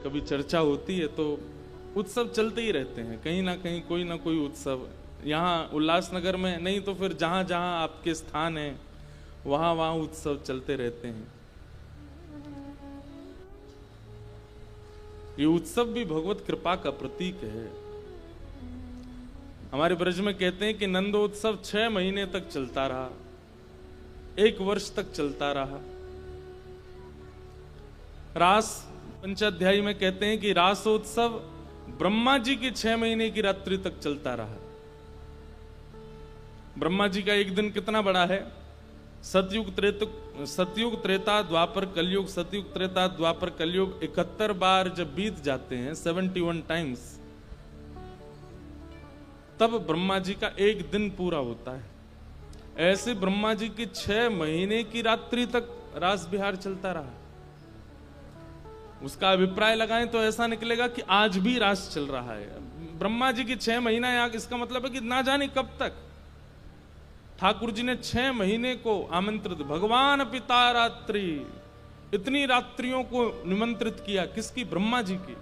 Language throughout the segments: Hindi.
कभी चर्चा होती है तो उत्सव चलते ही रहते हैं, कहीं ना कहीं कोई ना कोई उत्सव। यहाँ उल्लासनगर में नहीं तो फिर जहाँ जहाँ आपके स्थान है वहाँ वहाँ उत्सव चलते रहते हैं। ये उत्सव भी भगवत कृपा का प्रतीक है। हमारे ब्रज में कहते हैं कि नंदोत्सव 6 महीने तक चलता रहा, 1 वर्ष तक चलता रहा। रास पंचाध्यायी में कहते हैं कि रासोत्सव ब्रह्मा जी की 6 महीने की रात्रि तक चलता रहा। ब्रह्मा जी का एक दिन कितना बड़ा है? सतयुग त्रेता द्वापर कलयुग, सतयुग त्रेता द्वापर कलयुग 71 बार जब बीत जाते हैं, 71 टाइम्स, तब ब्रह्मा जी का एक दिन पूरा होता है। ऐसे ब्रह्मा जी की 6 महीने की रात्रि तक रास बिहार चलता रहा। उसका अभिप्राय लगाएं तो ऐसा निकलेगा कि आज भी रास चल रहा है। ब्रह्मा जी की 6 महीना यहाँ, इसका मतलब है कि ना जाने कब तक। ठाकुर जी ने 6 महीने को आमंत्रित, भगवान पिता रात्रि, इतनी रात्रियों को निमंत्रित किया। किसकी? ब्रह्मा जी की।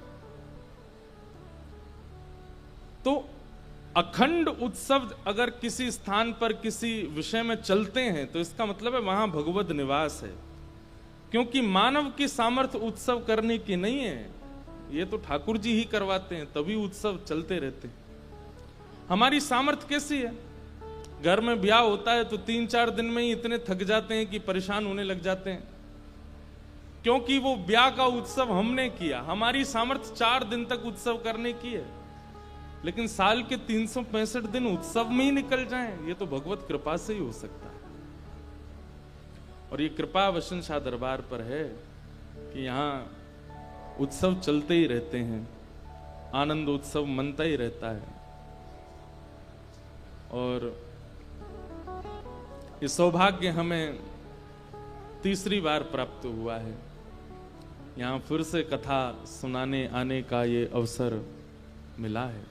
तो अखंड उत्सव अगर किसी स्थान पर किसी विषय में चलते हैं तो इसका मतलब है वहां भगवत निवास है। क्योंकि मानव की सामर्थ्य उत्सव करने की नहीं है, ये तो ठाकुर जी ही करवाते हैं, तभी उत्सव चलते रहते हैं। हमारी सामर्थ्य कैसी है? घर में ब्याह होता है तो 3-4 दिन में ही इतने थक जाते हैं कि परेशान होने लग जाते हैं, क्योंकि वो ब्याह का उत्सव हमने किया। हमारी सामर्थ्य 4 दिन तक उत्सव करने की है, लेकिन साल के 365 दिन उत्सव में ही निकल जाएं, ये तो भगवत कृपा से ही हो सकता है। और ये कृपा वसन शाह दरबार पर है कि यहाँ उत्सव चलते ही रहते हैं, आनंद उत्सव मनता ही रहता है। और ये सौभाग्य हमें तीसरी बार प्राप्त हुआ है, यहाँ फिर से कथा सुनाने आने का ये अवसर मिला है।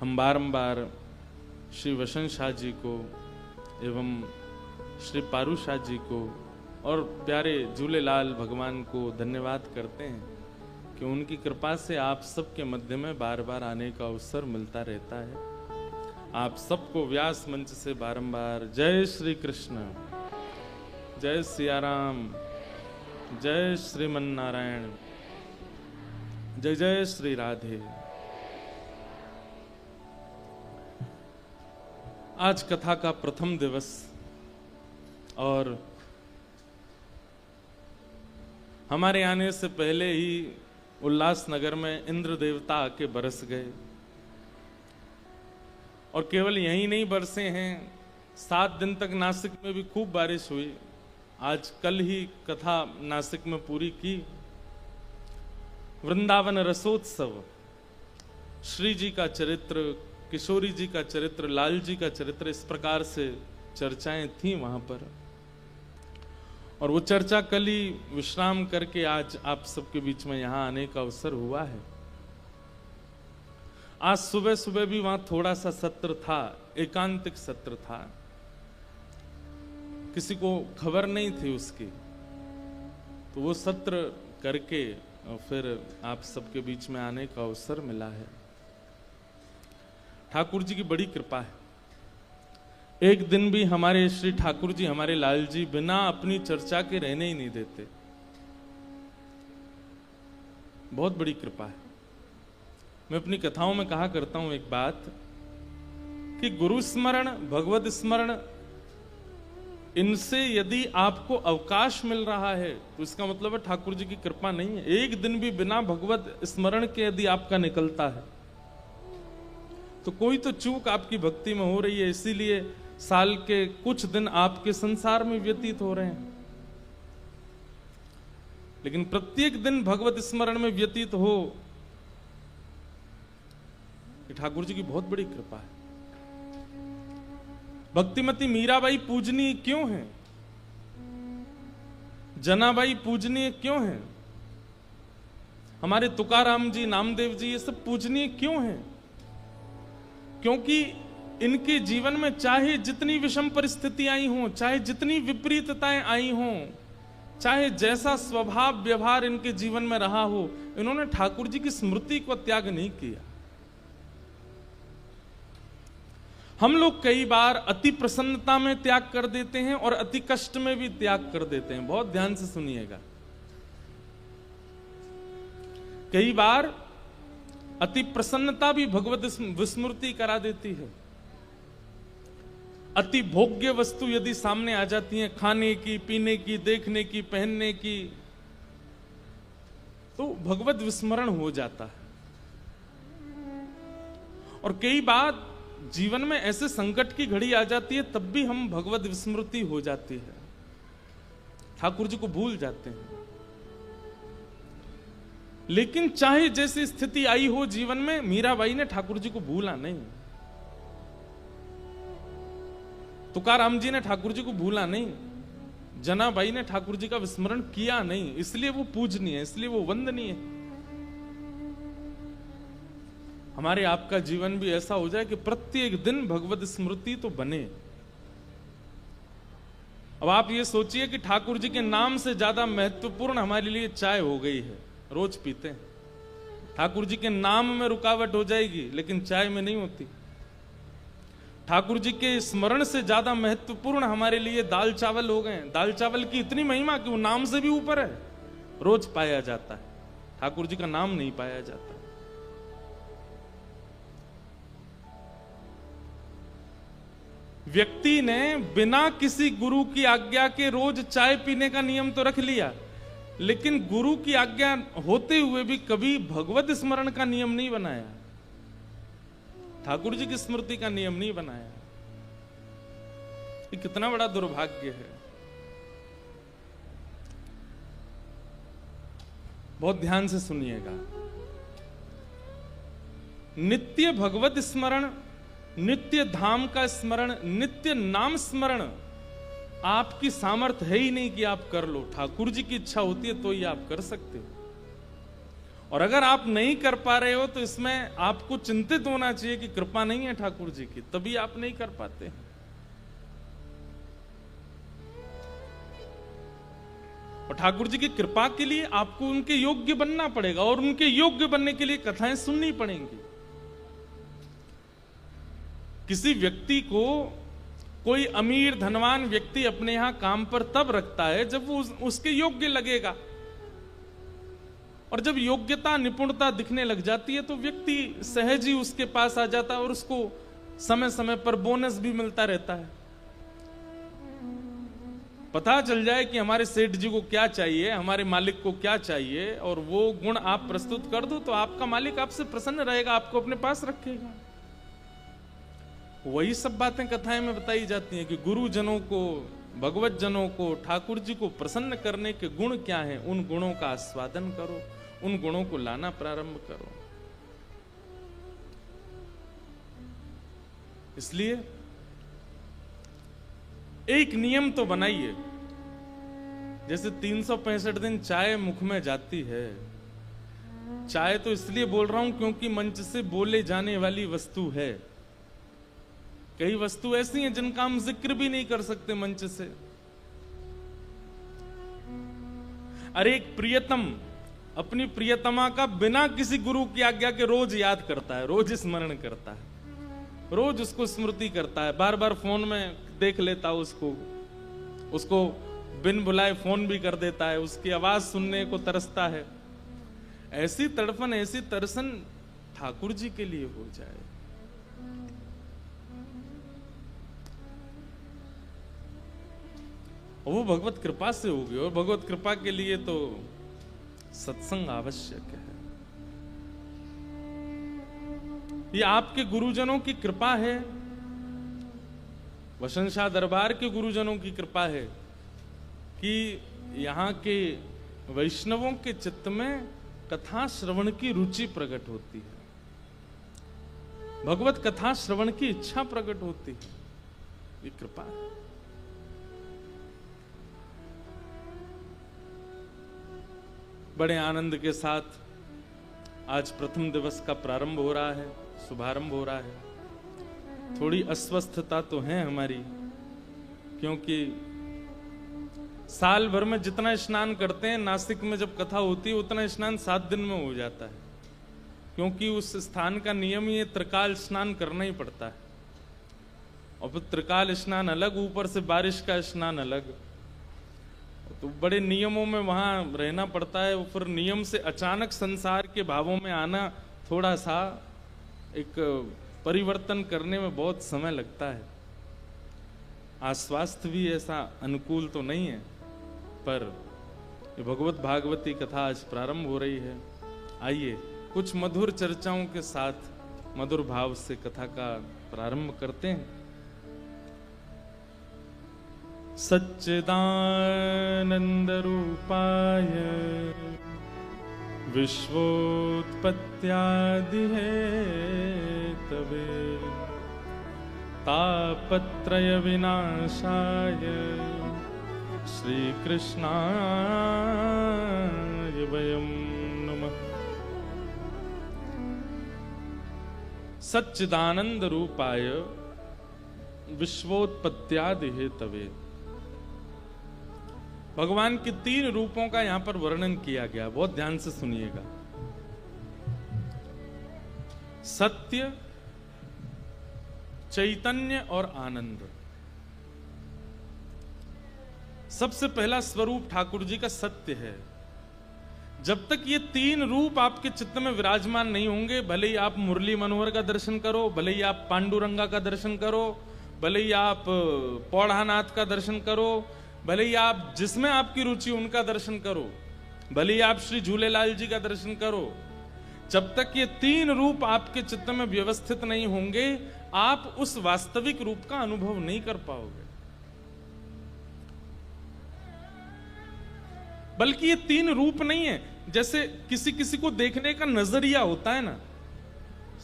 हम बारंबार श्री वसन शाह जी को एवं श्री पारू शाह जी को और प्यारे झूलेलाल भगवान को धन्यवाद करते हैं कि उनकी कृपा से आप सबके मध्य में बार बार आने का अवसर मिलता रहता है। आप सबको व्यास मंच से बारंबार जय श्री कृष्ण, जय सिया राम, जय श्रीमन नारायण, जय जय श्री राधे। आज कथा का प्रथम दिवस और हमारे आने से पहले ही उल्लासनगर में इंद्र देवता आके बरस गए। और केवल यहीं नहीं बरसे हैं, 7 दिन तक नासिक में भी खूब बारिश हुई। आज कल ही कथा नासिक में पूरी की। वृंदावन रसोत्सव, श्री जी का चरित्र, किशोरी जी का चरित्र, लाल जी का चरित्र, इस प्रकार से चर्चाएं थी वहां पर। और वो चर्चा कल ही विश्राम करके आज आप सबके बीच में यहां आने का अवसर हुआ है। आज सुबह सुबह भी वहां थोड़ा सा सत्र था, एकांतिक सत्र था, किसी को खबर नहीं थी उसकी, तो वो सत्र करके फिर आप सबके बीच में आने का अवसर मिला है। ठाकुर जी की बड़ी कृपा है। एक दिन भी हमारे श्री ठाकुर जी, हमारे लाल जी बिना अपनी चर्चा के रहने ही नहीं देते। बहुत बड़ी कृपा है। मैं अपनी कथाओं में कहा करता हूं एक बात कि गुरु स्मरण, भगवत स्मरण, इनसे यदि आपको अवकाश मिल रहा है तो इसका मतलब है ठाकुर जी की कृपा नहीं है। एक दिन भी बिना भगवत स्मरण के यदि आपका निकलता है तो कोई तो चूक आपकी भक्ति में हो रही है, इसीलिए साल के कुछ दिन आपके संसार में व्यतीत हो रहे हैं। लेकिन प्रत्येक दिन भगवत स्मरण में व्यतीत हो, ये ठाकुर जी की बहुत बड़ी कृपा है। भक्तिमती मीराबाई पूजनीय क्यों है? जनाबाई पूजनीय क्यों है? हमारे तुकाराम जी, नामदेव जी, ये सब पूजनीय क्यों हैं? क्योंकि इनके जीवन में चाहे जितनी विषम परिस्थितियां आई हों, चाहे जितनी विपरीतताएं आई हों, चाहे जैसा स्वभाव व्यवहार इनके जीवन में रहा हो, इन्होंने ठाकुर जी की स्मृति को त्याग नहीं किया। हम लोग कई बार अति प्रसन्नता में त्याग कर देते हैं और अति कष्ट में भी त्याग कर देते हैं। बहुत ध्यान से सुनिएगा। कई बार अति प्रसन्नता भी भगवत विस्मृति करा देती है। अति भोग्य वस्तु यदि सामने आ जाती है, खाने की, पीने की, देखने की, पहनने की, तो भगवत विस्मरण हो जाता है। और कई बार जीवन में ऐसे संकट की घड़ी आ जाती है, तब भी हम भगवत विस्मृति हो जाती है, ठाकुर जी को भूल जाते हैं। लेकिन चाहे जैसी स्थिति आई हो जीवन में, मीराबाई ने ठाकुर जी को भूला नहीं, तुकाराम जी ने ठाकुर जी को भूला नहीं, जनाबाई ने ठाकुर जी का विस्मरण किया नहीं। इसलिए वो पूजनीय है, इसलिए वो वंदनीय है। हमारे आपका जीवन भी ऐसा हो जाए कि प्रत्येक दिन भगवत स्मृति तो बने। अब आप ये सोचिए कि ठाकुर जी के नाम से ज्यादा महत्वपूर्ण हमारे लिए चाय हो गई है। रोज पीते हैं, ठाकुर जी के नाम में रुकावट हो जाएगी, लेकिन चाय में नहीं होती। ठाकुर जी के स्मरण से ज्यादा महत्वपूर्ण हमारे लिए दाल चावल हो गए। दाल चावल की इतनी महिमा कि वो नाम से भी ऊपर है, रोज पाया जाता है, ठाकुर जी का नाम नहीं पाया जाता। व्यक्ति ने बिना किसी गुरु की आज्ञा के रोज चाय पीने का नियम तो रख लिया, लेकिन गुरु की आज्ञा होते हुए भी कभी भगवत स्मरण का नियम नहीं बनाया, ठाकुर जी की स्मृति का नियम नहीं बनाया। ये कितना बड़ा दुर्भाग्य है। बहुत ध्यान से सुनिएगा। नित्य भगवत स्मरण, नित्य धाम का स्मरण, नित्य नाम स्मरण आपकी सामर्थ्य है ही नहीं कि आप कर लो। ठाकुर जी की इच्छा होती है तो ही आप कर सकते हो। और अगर आप नहीं कर पा रहे हो तो इसमें आपको चिंतित होना चाहिए कि कृपा नहीं है ठाकुर जी की, तभी आप नहीं कर पाते हैं। और ठाकुर जी की कृपा के लिए आपको उनके योग्य बनना पड़ेगा, और उनके योग्य बनने के लिए कथाएं सुननी पड़ेंगी। किसी व्यक्ति को कोई अमीर धनवान व्यक्ति अपने यहां काम पर तब रखता है जब वो उसके योग्य लगेगा, और जब योग्यता निपुणता दिखने लग जाती है तो व्यक्ति सहज ही उसके पास आ जाता है, और उसको समय समय पर बोनस भी मिलता रहता है। पता चल जाए कि हमारे सेठ जी को क्या चाहिए, हमारे मालिक को क्या चाहिए, और वो गुण आप प्रस्तुत कर दो तो आपका मालिक आपसे प्रसन्न रहेगा, आपको अपने पास रखेगा। वही सब बातें कथाएं में बताई जाती हैं कि गुरुजनों को, भगवत जनों को, ठाकुर जी को प्रसन्न करने के गुण क्या हैं, उन गुणों का आस्वादन करो, उन गुणों को लाना प्रारंभ करो। इसलिए एक नियम तो बनाइए। जैसे 365 दिन चाय मुख में जाती है, चाय तो इसलिए बोल रहा हूं क्योंकि मंच से बोले जाने वाली वस्तु है। कई वस्तु ऐसी हैं जिनका हम जिक्र भी नहीं कर सकते मंच से। अरे एक प्रियतम अपनी प्रियतमा का बिना किसी गुरु की आज्ञा के रोज याद करता है, रोज स्मरण करता है, रोज उसको स्मृति करता है, बार बार फोन में देख लेता है उसको बिन बुलाए फोन भी कर देता है, उसकी आवाज सुनने को तरसता है। ऐसी तड़पन, ऐसी तरसन ठाकुर जी के लिए हो जाए। वो भगवत कृपा से होगी, और भगवत कृपा के लिए तो सत्संग आवश्यक है। ये आपके गुरुजनों की कृपा है, वसंत शाह दरबार के गुरुजनों की कृपा है कि यहाँ के वैष्णवों के चित्त में कथा श्रवण की रुचि प्रकट होती है, भगवत कथा श्रवण की इच्छा प्रकट होती है। ये कृपा है। बड़े आनंद के साथ आज प्रथम दिवस का प्रारंभ हो रहा है, शुभारंभ हो रहा है। थोड़ी अस्वस्थता तो है हमारी, क्योंकि साल भर में जितना स्नान करते हैं, नासिक में जब कथा होती है उतना स्नान 7 दिन में हो जाता है, क्योंकि उस स्थान का नियम ये त्रिकाल स्नान करना ही पड़ता है। और फिर त्रिकाल स्नान अलग, ऊपर से बारिश का स्नान अलग, तो बड़े नियमों में वहां रहना पड़ता है। फिर नियम से अचानक संसार के भावों में आना, थोड़ा सा एक परिवर्तन करने में बहुत समय लगता है। आज स्वास्थ्य भी ऐसा अनुकूल तो नहीं है, पर ये भगवत भागवती कथा आज प्रारंभ हो रही है। आइए कुछ मधुर चर्चाओं के साथ मधुर भाव से कथा का प्रारंभ करते हैं। सच्चिदानंद रूपाय विश्वोत्पत्त्यादि हेतवे तापत्रय विनाशाय श्रीकृष्णाय वयं नमः। सच्चिदानंद रूपाय विश्वोत्पत्त्यादि हेतवे, भगवान के 3 रूपों का यहां पर वर्णन किया गया, बहुत ध्यान से सुनिएगा। सत्य, चैतन्य और आनंद। सबसे पहला स्वरूप ठाकुर जी का सत्य है। जब तक ये 3 रूप आपके चित्त में विराजमान नहीं होंगे, भले ही आप मुरली मनोहर का दर्शन करो, भले ही आप पांडुरंगा का दर्शन करो, भले ही आप पौढ़ानाथ का दर्शन करो, भले ही आप जिसमें आपकी रुचि उनका दर्शन करो, भले ही आप श्री झूलेलाल जी का दर्शन करो, जब तक ये 3 रूप आपके चित्त में व्यवस्थित नहीं होंगे, आप उस वास्तविक रूप का अनुभव नहीं कर पाओगे। बल्कि ये 3 रूप नहीं है, जैसे किसी किसी को देखने का नजरिया होता है ना,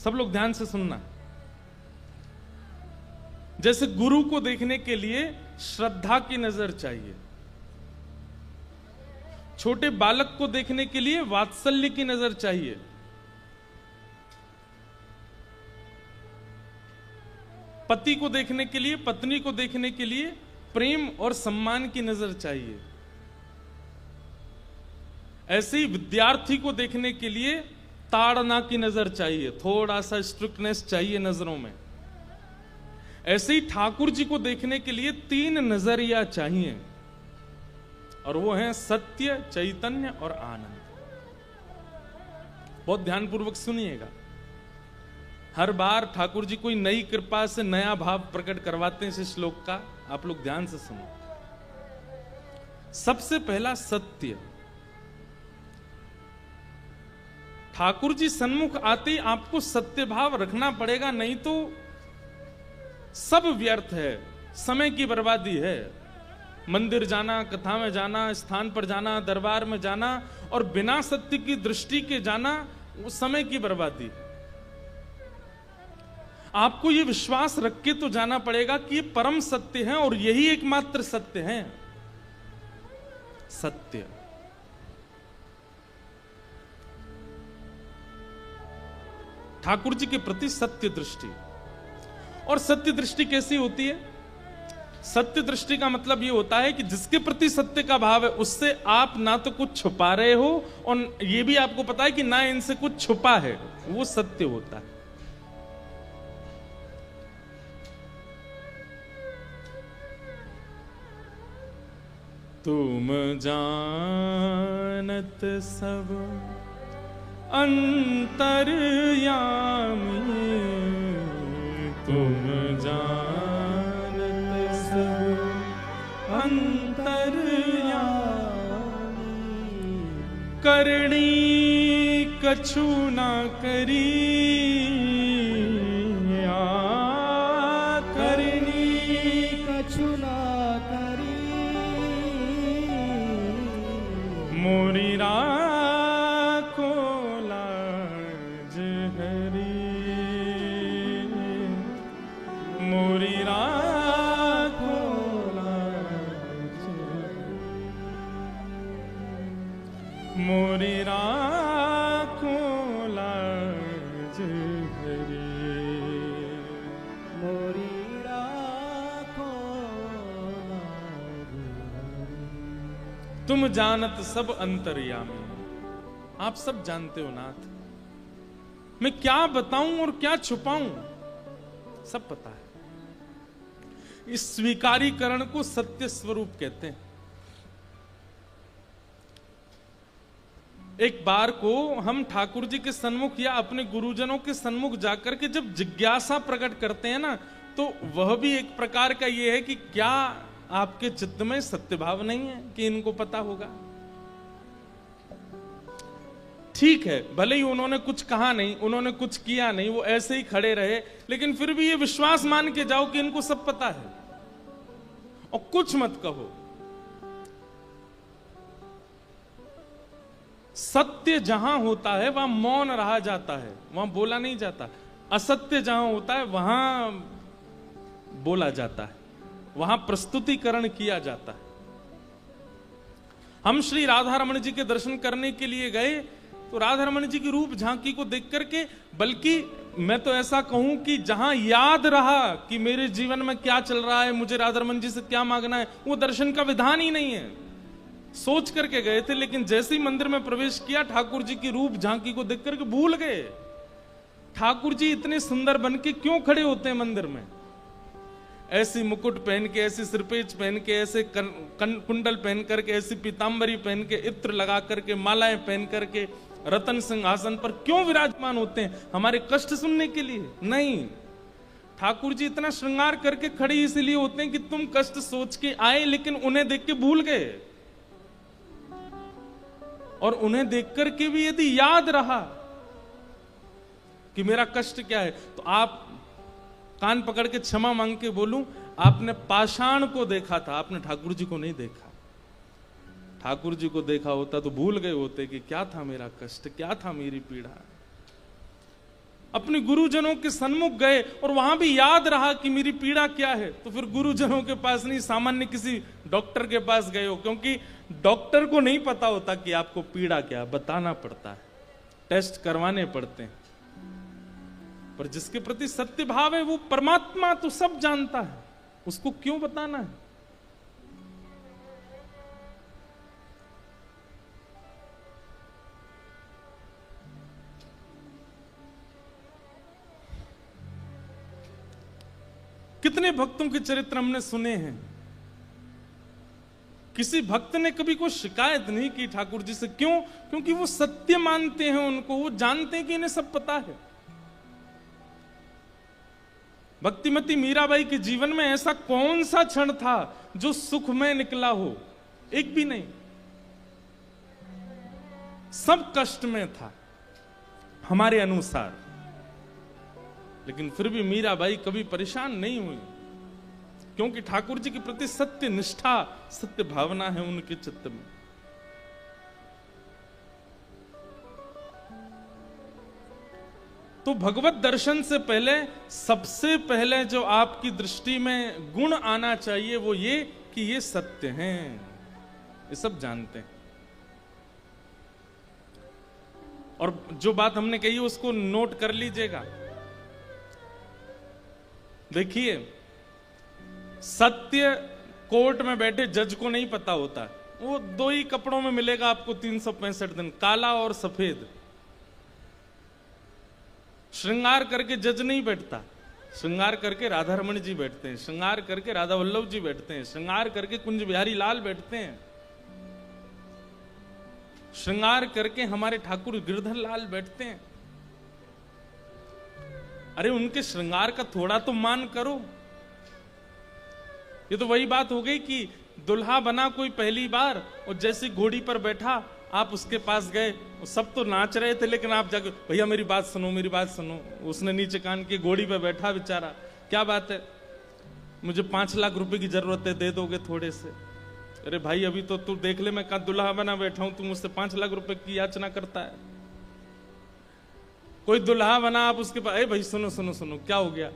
सब लोग ध्यान से सुनना। जैसे गुरु को देखने के लिए श्रद्धा की नजर चाहिए, छोटे बालक को देखने के लिए वात्सल्य की नजर चाहिए, पति को देखने के लिए, पत्नी को देखने के लिए प्रेम और सम्मान की नजर चाहिए। ऐसे ही विद्यार्थी को देखने के लिए ताड़ना की नजर चाहिए, थोड़ा सा स्ट्रिक्टनेस चाहिए नजरों में। ऐसे ही ठाकुर जी को देखने के लिए 3 नजरिया चाहिए, और वो हैं सत्य, चैतन्य और आनंद। बहुत ध्यानपूर्वक सुनिएगा। हर बार ठाकुर जी कोई नई कृपा से नया भाव प्रकट करवाते हैं इस श्लोक का, आप लोग ध्यान से सुनो। सबसे पहला सत्य। ठाकुर जी सन्मुख आते ही आपको सत्य भाव रखना पड़ेगा, नहीं तो सब व्यर्थ है, समय की बर्बादी है। मंदिर जाना, कथा में जाना, स्थान पर जाना, दरबार में जाना और बिना सत्य की दृष्टि के जाना, वो समय की बर्बादी। आपको ये विश्वास रख के तो जाना पड़ेगा कि ये परम सत्य है और यही एकमात्र सत्य है। सत्य। ठाकुर जी के प्रति सत्य दृष्टि। और सत्य दृष्टि कैसी होती है? सत्य दृष्टि का मतलब यह होता है कि जिसके प्रति सत्य का भाव है, उससे आप ना तो कुछ छुपा रहे हो और यह भी आपको पता है कि ना इनसे कुछ छुपा है, वो सत्य होता है। तुम जानत सब अंतर्यामी, तुम जानत सब अंतर्यामी, करणी कछु ना करी, करणी कछु ना करी, मोरी राखो लाज हरी, मोरी राखो लाज, मोरी राखो लाज हरी। तुम जानत सब अंतर्यामी। आप सब जानते हो नाथ, मैं क्या बताऊं और क्या छुपाऊं, सब पता है। इस स्वीकारीकरण को सत्य स्वरूप कहते हैं। एक बार को हम ठाकुर जी के सन्मुख या अपने गुरुजनों के सन्मुख जाकर के जब जिज्ञासा प्रकट करते हैं ना, तो वह भी एक प्रकार का यह है कि क्या आपके चित्त में सत्य भाव नहीं है कि इनको पता होगा। ठीक है, भले ही उन्होंने कुछ कहा नहीं, उन्होंने कुछ किया नहीं, वो ऐसे ही खड़े रहे, लेकिन फिर भी ये विश्वास मान के जाओ कि इनको सब पता है और कुछ मत कहो। सत्य जहां होता है वहां मौन रहा जाता है, वहां बोला नहीं जाता। असत्य जहां होता है वहां बोला जाता है, वहां प्रस्तुतिकरण किया जाता है। हम श्री राधा रमण जी के दर्शन करने के लिए गए तो राधा रमण जी की रूप झांकी को देख करके, बल्कि मैं तो ऐसा कहूं कि जहां याद रहा कि मेरे जीवन में क्या चल रहा है, मुझे राधा रमण जी से क्या मांगना है, वो दर्शन का विधान ही नहीं है। सोच करके गए थे, लेकिन जैसे ही मंदिर में प्रवेश किया ठाकुर जी की रूप झांकी को देख करके भूल गए। ठाकुर जी इतने सुंदर बन के क्यों खड़े होते हैं मंदिर में, ऐसी मुकुट पहन के, ऐसी सिरपेज पहन के, ऐसे कुंडल पहन करके, ऐसी पीतांबरी पहन के, इत्र लगा करके, मालाएं पहन करके रतन सिंहासन पर क्यों विराजमान होते हैं? हमारे कष्ट सुनने के लिए नहीं। ठाकुर जी इतना श्रृंगार करके खड़े इसलिए होते हैं कि तुम कष्ट सोच के आए, लेकिन उन्हें देख के भूल गए। और उन्हें देख करके भी यदि याद रहा कि मेरा कष्ट क्या है, तो आप कान पकड़ के क्षमा मांग के बोलूं, आपने पाषाण को देखा था, आपने ठाकुर जी को नहीं देखा। ठाकुर जी को देखा होता तो भूल गए होते कि क्या था मेरा कष्ट, क्या था मेरी पीड़ा। अपने गुरुजनों के सन्मुख गए और वहां भी याद रहा कि मेरी पीड़ा क्या है, तो फिर गुरुजनों के पास नहीं, सामान्य किसी डॉक्टर के पास गए हो, क्योंकि डॉक्टर को नहीं पता होता कि आपको पीड़ा क्या, बताना पड़ता है, टेस्ट करवाने पड़ते हैं। पर जिसके प्रति सत्य भाव है वो परमात्मा तो सब जानता है, उसको क्यों बताना है? कितने भक्तों के चरित्र हमने सुने हैं, किसी भक्त ने कभी कोई शिकायत नहीं की ठाकुर जी से। क्यों? क्योंकि वो सत्य मानते हैं उनको, वो जानते हैं कि इन्हें सब पता है। भक्तिमती मीराबाई के जीवन में ऐसा कौन सा क्षण था जो सुख में निकला हो? एक भी नहीं, सब कष्ट में था हमारे अनुसार। लेकिन फिर भी मीराबाई कभी परेशान नहीं हुई, क्योंकि ठाकुर जी के प्रति सत्य निष्ठा, सत्य भावना है उनके चित्त में। तो भगवत दर्शन से पहले सबसे पहले जो आपकी दृष्टि में गुण आना चाहिए वो ये कि ये सत्य हैं, ये सब जानते हैं। और जो बात हमने कही उसको नोट कर लीजिएगा। देखिए, सत्य कोर्ट में बैठे जज को नहीं पता होता, वो दो ही कपड़ों में मिलेगा आपको 365 दिन, काला और सफेद। श्रृंगार करके जज नहीं बैठता, श्रृंगार करके राधा रमण जी बैठते हैं, श्रृंगार करके राधा वल्लभ जी बैठते हैं, श्रृंगार करके कुंज बिहारी लाल बैठते हैं, श्रृंगार करके हमारे ठाकुर गिरधर लाल बैठते हैं। अरे उनके श्रृंगार का थोड़ा तो मान करो। ये तो वही बात हो गई कि दुल्हा बना कोई पहली बार और जैसी घोड़ी पर बैठा आप उसके पास गए, सब तो नाच रहे थे, लेकिन आप जाके भैया मेरी बात सुनो, मेरी बात सुनो। उसने नीचे कान के घोड़ी पे बैठा बेचारा, क्या बात है, मुझे 5 लाख रुपए की जरूरत है, दे दोगे थोड़े से? अरे भाई अभी तो तू देख ले, मैं कहाँ दुल्हा बना बैठा हूं, तू मुझसे 5 लाख रुपए की याचना करता है। कोई दुल्हा बना, आप उसके पास, अरे भाई सुनो सुनो सुनो, क्या हो गया?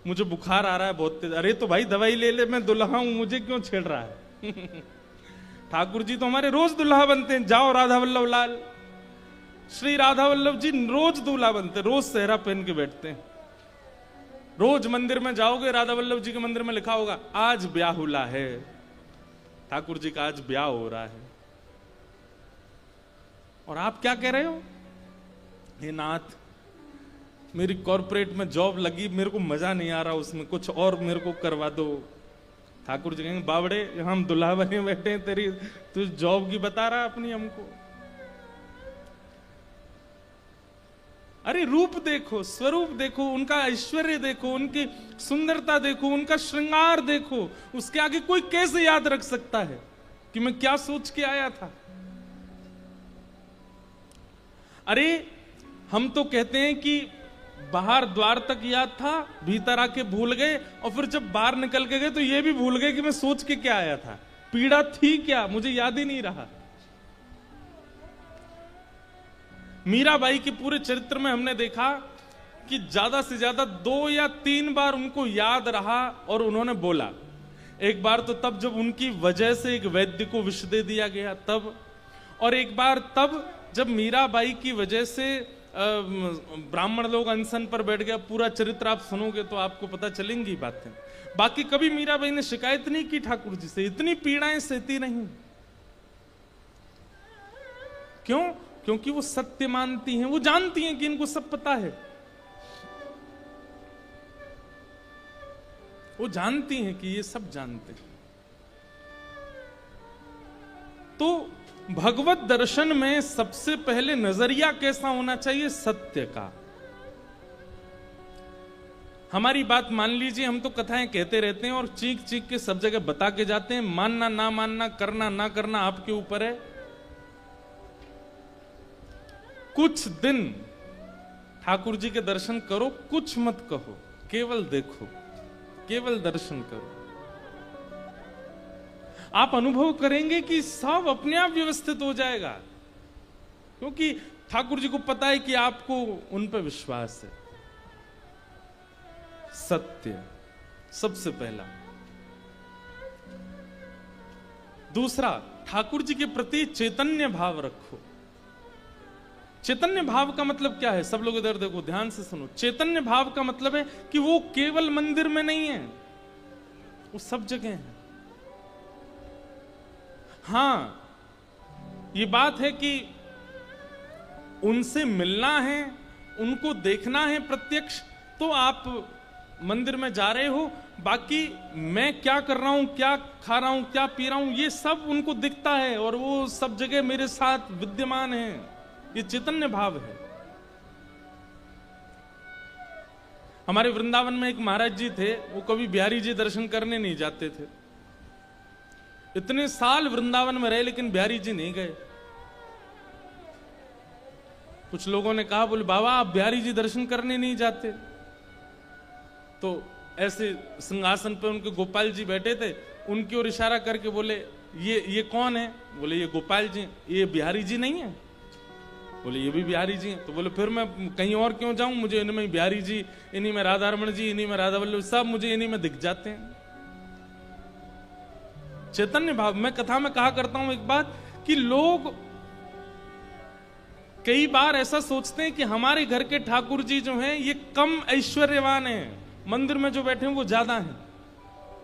मुझे बुखार आ रहा है बहुत तेज। अरे तो भाई दवाई ले ले, मैं दुल्हा हूं, मुझे क्यों छेड़ रहा है? ठाकुर जी तो हमारे रोज दुल्हा बनते हैं। जाओ राधा वल्लभ लाल, श्री राधा वल्लभ जी रोज दूल्हा बनते, रोज सेहरा पहन के बैठते हैं। रोज मंदिर में जाओगे, राधा वल्लभ जी के मंदिर में लिखा होगा आज ब्याहुला है, ठाकुर जी का आज ब्याह हो रहा है और आप क्या कह रहे हो, हे नाथ मेरी कॉर्पोरेट में जॉब लगी, मेरे को मजा नहीं आ रहा उसमें, कुछ और मेरे को करवा दो। ठाकुर जी कहेंगे बावड़े हम दुल्हा बने बैठे हैं, तेरी तू जॉब की बता रहा अपनी हमको। अरे रूप देखो, स्वरूप देखो, उनका ऐश्वर्य देखो, उनकी सुंदरता देखो, उनका श्रृंगार देखो, उसके आगे कोई कैसे याद रख सकता है कि मैं क्या सोच के आया था। अरे हम तो कहते हैं कि बाहर द्वार तक याद था, भीतर आके भूल गए, और फिर जब बाहर निकल के गए तो ये भी भूल गए कि मैं सोच के क्या आया था, पीड़ा थी क्या, मुझे याद ही नहीं रहा। मीराबाई के पूरे चरित्र में हमने देखा कि ज्यादा से ज्यादा 2 या 3 बार उनको याद रहा और उन्होंने बोला। एक बार तो तब जब उनकी वजह से एक वैद्य को विष दे दिया गया तब, और एक बार तब जब मीराबाई की वजह से ब्राह्मण लोग अनशन पर बैठ गया। पूरा चरित्र आप सुनोगे तो आपको पता चलेंगी बातें। बाकी कभी मीराबाई ने शिकायत नहीं की ठाकुर जी से, इतनी पीड़ाएं सहती नहीं। क्यों? क्योंकि वो सत्य मानती हैं, वो जानती हैं कि इनको सब पता है, वो जानती हैं कि ये सब जानते हैं। तो भगवत दर्शन में सबसे पहले नजरिया कैसा होना चाहिए? सत्य का। हमारी बात मान लीजिए, हम तो कथाएं कहते रहते हैं और चीख चीख के सब जगह बता के जाते हैं, मानना ना मानना, करना ना करना आपके ऊपर है। कुछ दिन ठाकुर जी के दर्शन करो, कुछ मत कहो, केवल देखो, केवल दर्शन करो। आप अनुभव करेंगे कि सब अपने आप व्यवस्थित हो जाएगा, क्योंकि ठाकुर जी को पता है कि आपको उन पर विश्वास है। सत्य सबसे पहला। दूसरा, ठाकुर जी के प्रति चैतन्य भाव रखो। चैतन्य भाव का मतलब क्या है? सब लोग इधर देखो, ध्यान से सुनो। चैतन्य भाव का मतलब है कि वो केवल मंदिर में नहीं है, वो सब जगह है। हां, ये बात है कि उनसे मिलना है, उनको देखना है प्रत्यक्ष, तो आप मंदिर में जा रहे हो। बाकी मैं क्या कर रहा हूं, क्या खा रहा हूं, क्या पी रहा हूं, ये सब उनको दिखता है और वो सब जगह मेरे साथ विद्यमान है। ये चैतन्य भाव है। हमारे वृंदावन में एक महाराज जी थे, वो कभी बिहारी जी दर्शन करने नहीं जाते थे। इतने साल वृंदावन में रहे लेकिन बिहारी जी नहीं गए। कुछ लोगों ने कहा, बोले बाबा आप बिहारी जी दर्शन करने नहीं जाते? तो ऐसे सिंहासन पे उनके गोपाल जी बैठे थे, उनकी ओर इशारा करके बोले ये कौन है? बोले ये गोपाल जी। ये बिहारी जी नहीं है? बोले ये भी बिहारी जी हैं। तो बोले फिर मैं कहीं और क्यों जाऊं, मुझे इनमें बिहारी जी, इन्हीं में राधा रमण जी, इन्हीं में राधा वल्लभ, सब मुझे इन्हीं में दिख जाते हैं। चैतन्य भाव। मैं कथा में कहा करता हूं एक बात कि लोग कई बार ऐसा सोचते हैं कि हमारे घर के ठाकुर जी जो हैं ये कम ऐश्वर्यवान हैं, मंदिर में जो बैठे हैं वो ज्यादा हैं।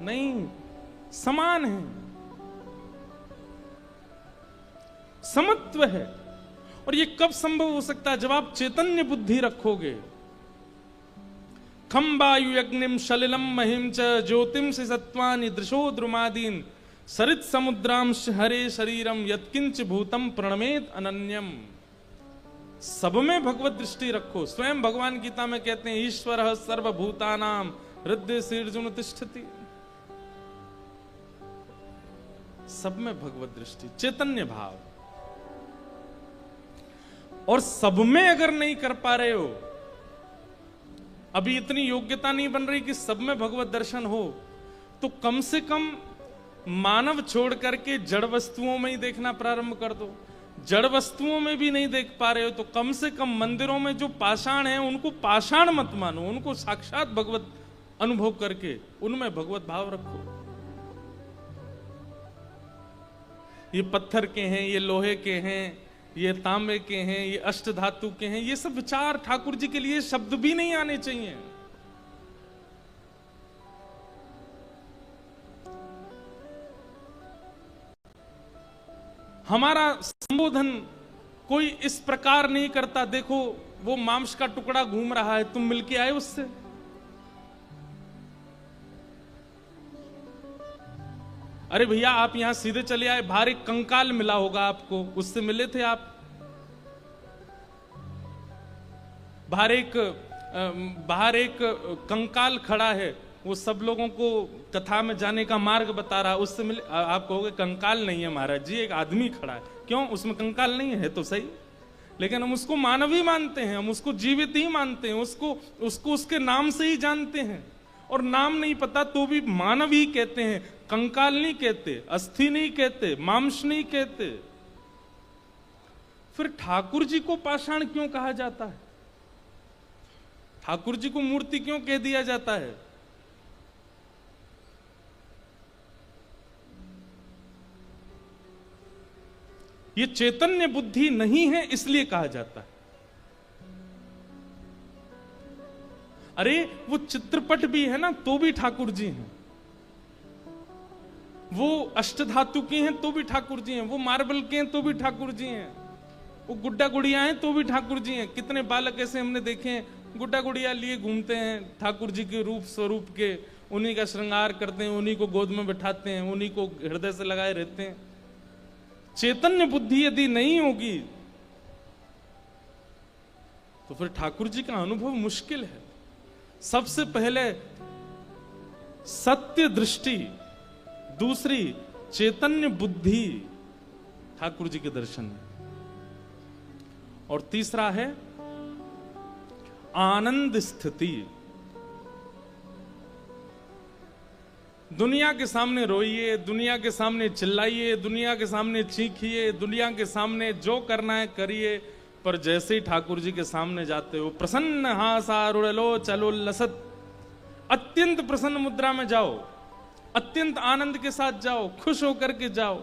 नहीं, समान है, समत्व है। और ये कब संभव हो सकता है? जब आप चैतन्य बुद्धि रखोगे। खम वायु अग्निम सलिलम महिम च ज्योतिम से सत्वानि दृशो द्रुमादीन सरित समुद्रांश हरे शरीरम यत्किंच भूतम प्रणमेत अनन्यम। सब में भगवत दृष्टि रखो। स्वयं भगवान गीता में कहते हैं, ईश्वर सर्वभूतानां हृदय शीर्जुन तिष्ठति। सब में भगवत दृष्टि, चैतन्य भाव। और सब में अगर नहीं कर पा रहे हो, अभी इतनी योग्यता नहीं बन रही कि सब में भगवत दर्शन हो, तो कम से कम मानव छोड़ करके जड़ वस्तुओं में ही देखना प्रारंभ कर दो। जड़ वस्तुओं में भी नहीं देख पा रहे हो तो कम से कम मंदिरों में जो पाषाण है उनको पाषाण मत मानो, उनको साक्षात भगवत अनुभव करके उनमें भगवत भाव रखो। ये पत्थर के हैं, ये लोहे के हैं, ये तांबे के हैं, ये अष्ट धातु के हैं, ये सब विचार ठाकुर जी के लिए शब्द भी नहीं आने चाहिए। हमारा संबोधन कोई इस प्रकार नहीं करता, देखो वो मांस का टुकड़ा घूम रहा है, तुम मिलके आए उससे। अरे भैया आप यहां सीधे चले आए, बाहर एक कंकाल मिला होगा आपको, उससे मिले थे आप? बाहर एक कंकाल खड़ा है, वो सब लोगों को कथा में जाने का मार्ग बता रहा है, उससे मिले? आप कहोगे कंकाल नहीं है महाराज जी, एक आदमी खड़ा है। क्यों? उसमें कंकाल नहीं है तो सही, लेकिन हम उसको मानव ही मानते हैं, हम उसको जीवित ही मानते हैं, उसको उसके नाम से ही जानते हैं। और नाम नहीं पता तो भी मानव ही कहते हैं, कंकाल नहीं कहते, अस्थि नहीं कहते, मांस नहीं कहते। फिर ठाकुर जी को पाषाण क्यों कहा जाता है? ठाकुर जी को मूर्ति क्यों कह दिया जाता है? ये चैतन्य बुद्धि नहीं है इसलिए कहा जाता है। अरे वो चित्रपट भी है ना तो भी ठाकुर जी हैं, वो अष्टधातु के हैं तो भी ठाकुर जी हैं, वो मार्बल के हैं तो भी ठाकुर जी हैं, वो गुड्डा गुड़िया हैं तो भी ठाकुर जी हैं। कितने बालक ऐसे हमने देखे हैं गुड्डा गुड़िया लिए घूमते हैं, ठाकुर जी के रूप स्वरूप के, उन्हीं का श्रृंगार करते हैं, उन्हीं को गोद में बैठाते हैं, उन्हीं को हृदय से लगाए रहते हैं। चैतन्य बुद्धि यदि नहीं होगी तो फिर ठाकुर जी का अनुभव मुश्किल है। सबसे पहले सत्य दृष्टि, दूसरी चैतन्य बुद्धि ठाकुर जी के दर्शन में, और तीसरा है आनंद स्थिति। दुनिया के सामने रोइए, दुनिया के सामने चिल्लाइए, दुनिया के सामने चीखिए, दुनिया के सामने जो करना है करिए, पर जैसे ही ठाकुर जी के सामने जाते हो प्रसन्न हासारुड़लो चलो लसत, अत्यंत प्रसन्न मुद्रा में जाओ, अत्यंत आनंद के साथ जाओ, खुश होकर के जाओ।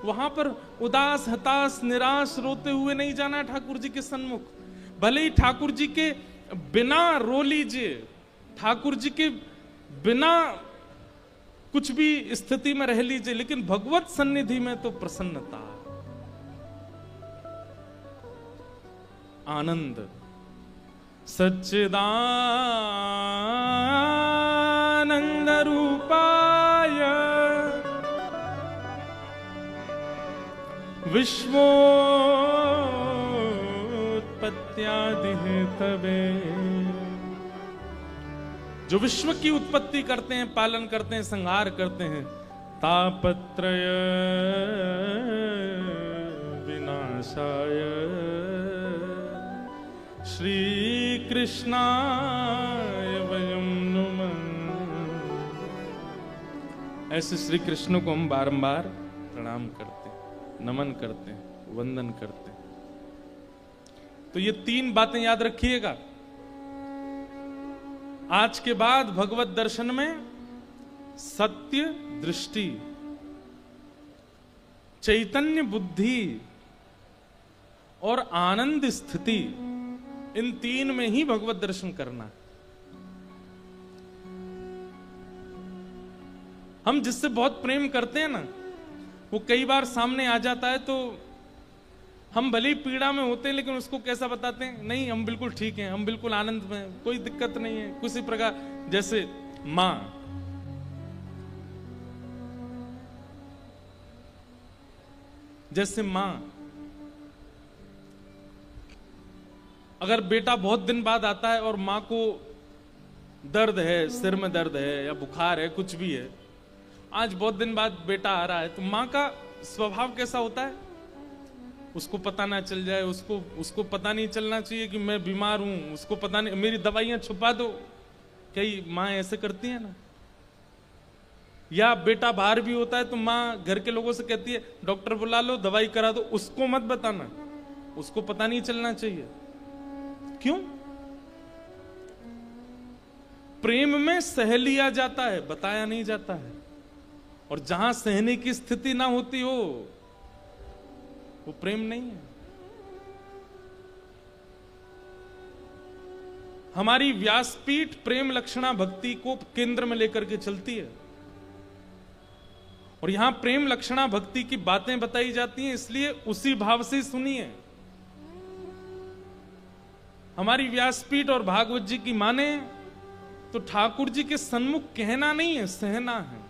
वहां पर उदास हताश निराश रोते हुए नहीं जाना है ठाकुर जी के सन्मुख। भले ही ठाकुर जी के बिना रो लीजिए, ठाकुर जी के बिना कुछ भी स्थिति में रह लीजिए, लेकिन भगवत सन्निधि में तो प्रसन्नता, आनंद। सच्चिदानंद रूपाय विश्वोत्पत्त्यादि हेतवे, जो विश्व की उत्पत्ति करते हैं, पालन करते हैं, संहार करते हैं, तापत्रय विनाशाय श्री कृष्णाय वयं नुमः। ऐसे श्री कृष्ण को हम बारंबार प्रणाम करते हैं, नमन करते हैं, वंदन करते हैं। तो ये तीन बातें याद रखिएगा। आज के बाद भगवत दर्शन में सत्य दृष्टि, चैतन्य बुद्धि और आनंद स्थिति, इन तीन में ही भगवत दर्शन करना। हम जिससे बहुत प्रेम करते हैं ना, वो कई बार सामने आ जाता है तो हम भले ही पीड़ा में होते हैं, लेकिन उसको कैसा बताते हैं, नहीं हम बिल्कुल ठीक हैं, हम बिल्कुल आनंद में हैं, कोई दिक्कत नहीं है। किसी प्रकार जैसे मां, अगर बेटा बहुत दिन बाद आता है और मां को दर्द है, सिर में दर्द है या बुखार है, कुछ भी है, आज बहुत दिन बाद बेटा आ रहा है, तो मां का स्वभाव कैसा होता है? उसको पता ना चल जाए, उसको पता नहीं चलना चाहिए कि मैं बीमार हूं, उसको पता नहीं, मेरी दवाइयां छुपा दो। कई माँ ऐसे करती है ना। या बेटा बाहर भी होता है तो माँ घर के लोगों से कहती है डॉक्टर बुला लो, दवाई करा दो, उसको मत बताना, उसको पता नहीं चलना चाहिए। क्यों? प्रेम में सह लिया जाता है, बताया नहीं जाता है। और जहां सहने की स्थिति ना होती हो वो प्रेम नहीं है। हमारी व्यासपीठ प्रेम लक्षणा भक्ति को केंद्र में लेकर के चलती है, और यहां प्रेम लक्षणा भक्ति की बातें बताई जाती हैं, इसलिए उसी भाव से सुनिए। हमारी व्यासपीठ और भागवत जी की माने तो ठाकुर जी के सन्मुख कहना नहीं है, सहना है।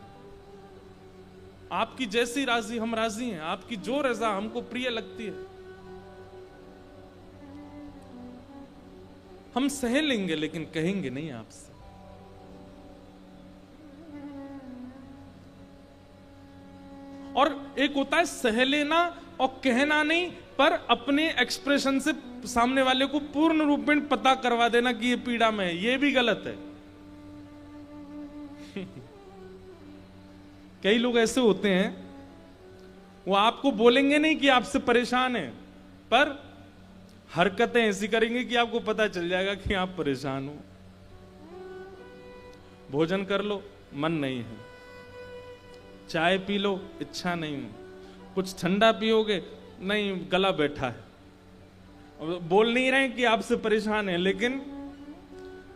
आपकी जैसी राजी हम राजी हैं, आपकी जो रजा हमको प्रिय लगती है हम सह लेंगे, लेकिन कहेंगे नहीं आपसे। और एक होता है सह लेना और कहना नहीं, पर अपने एक्सप्रेशन से सामने वाले को पूर्ण रूप में पता करवा देना कि ये पीड़ा में है, ये भी गलत है। कई लोग ऐसे होते हैं, वो आपको बोलेंगे नहीं कि आपसे परेशान है, पर हरकतें ऐसी करेंगे कि आपको पता चल जाएगा कि आप परेशान हो। भोजन कर लो, मन नहीं है। चाय पी लो, इच्छा नहीं है। कुछ ठंडा पियोगे, नहीं, गला बैठा है। बोल नहीं रहे कि आपसे परेशान है, लेकिन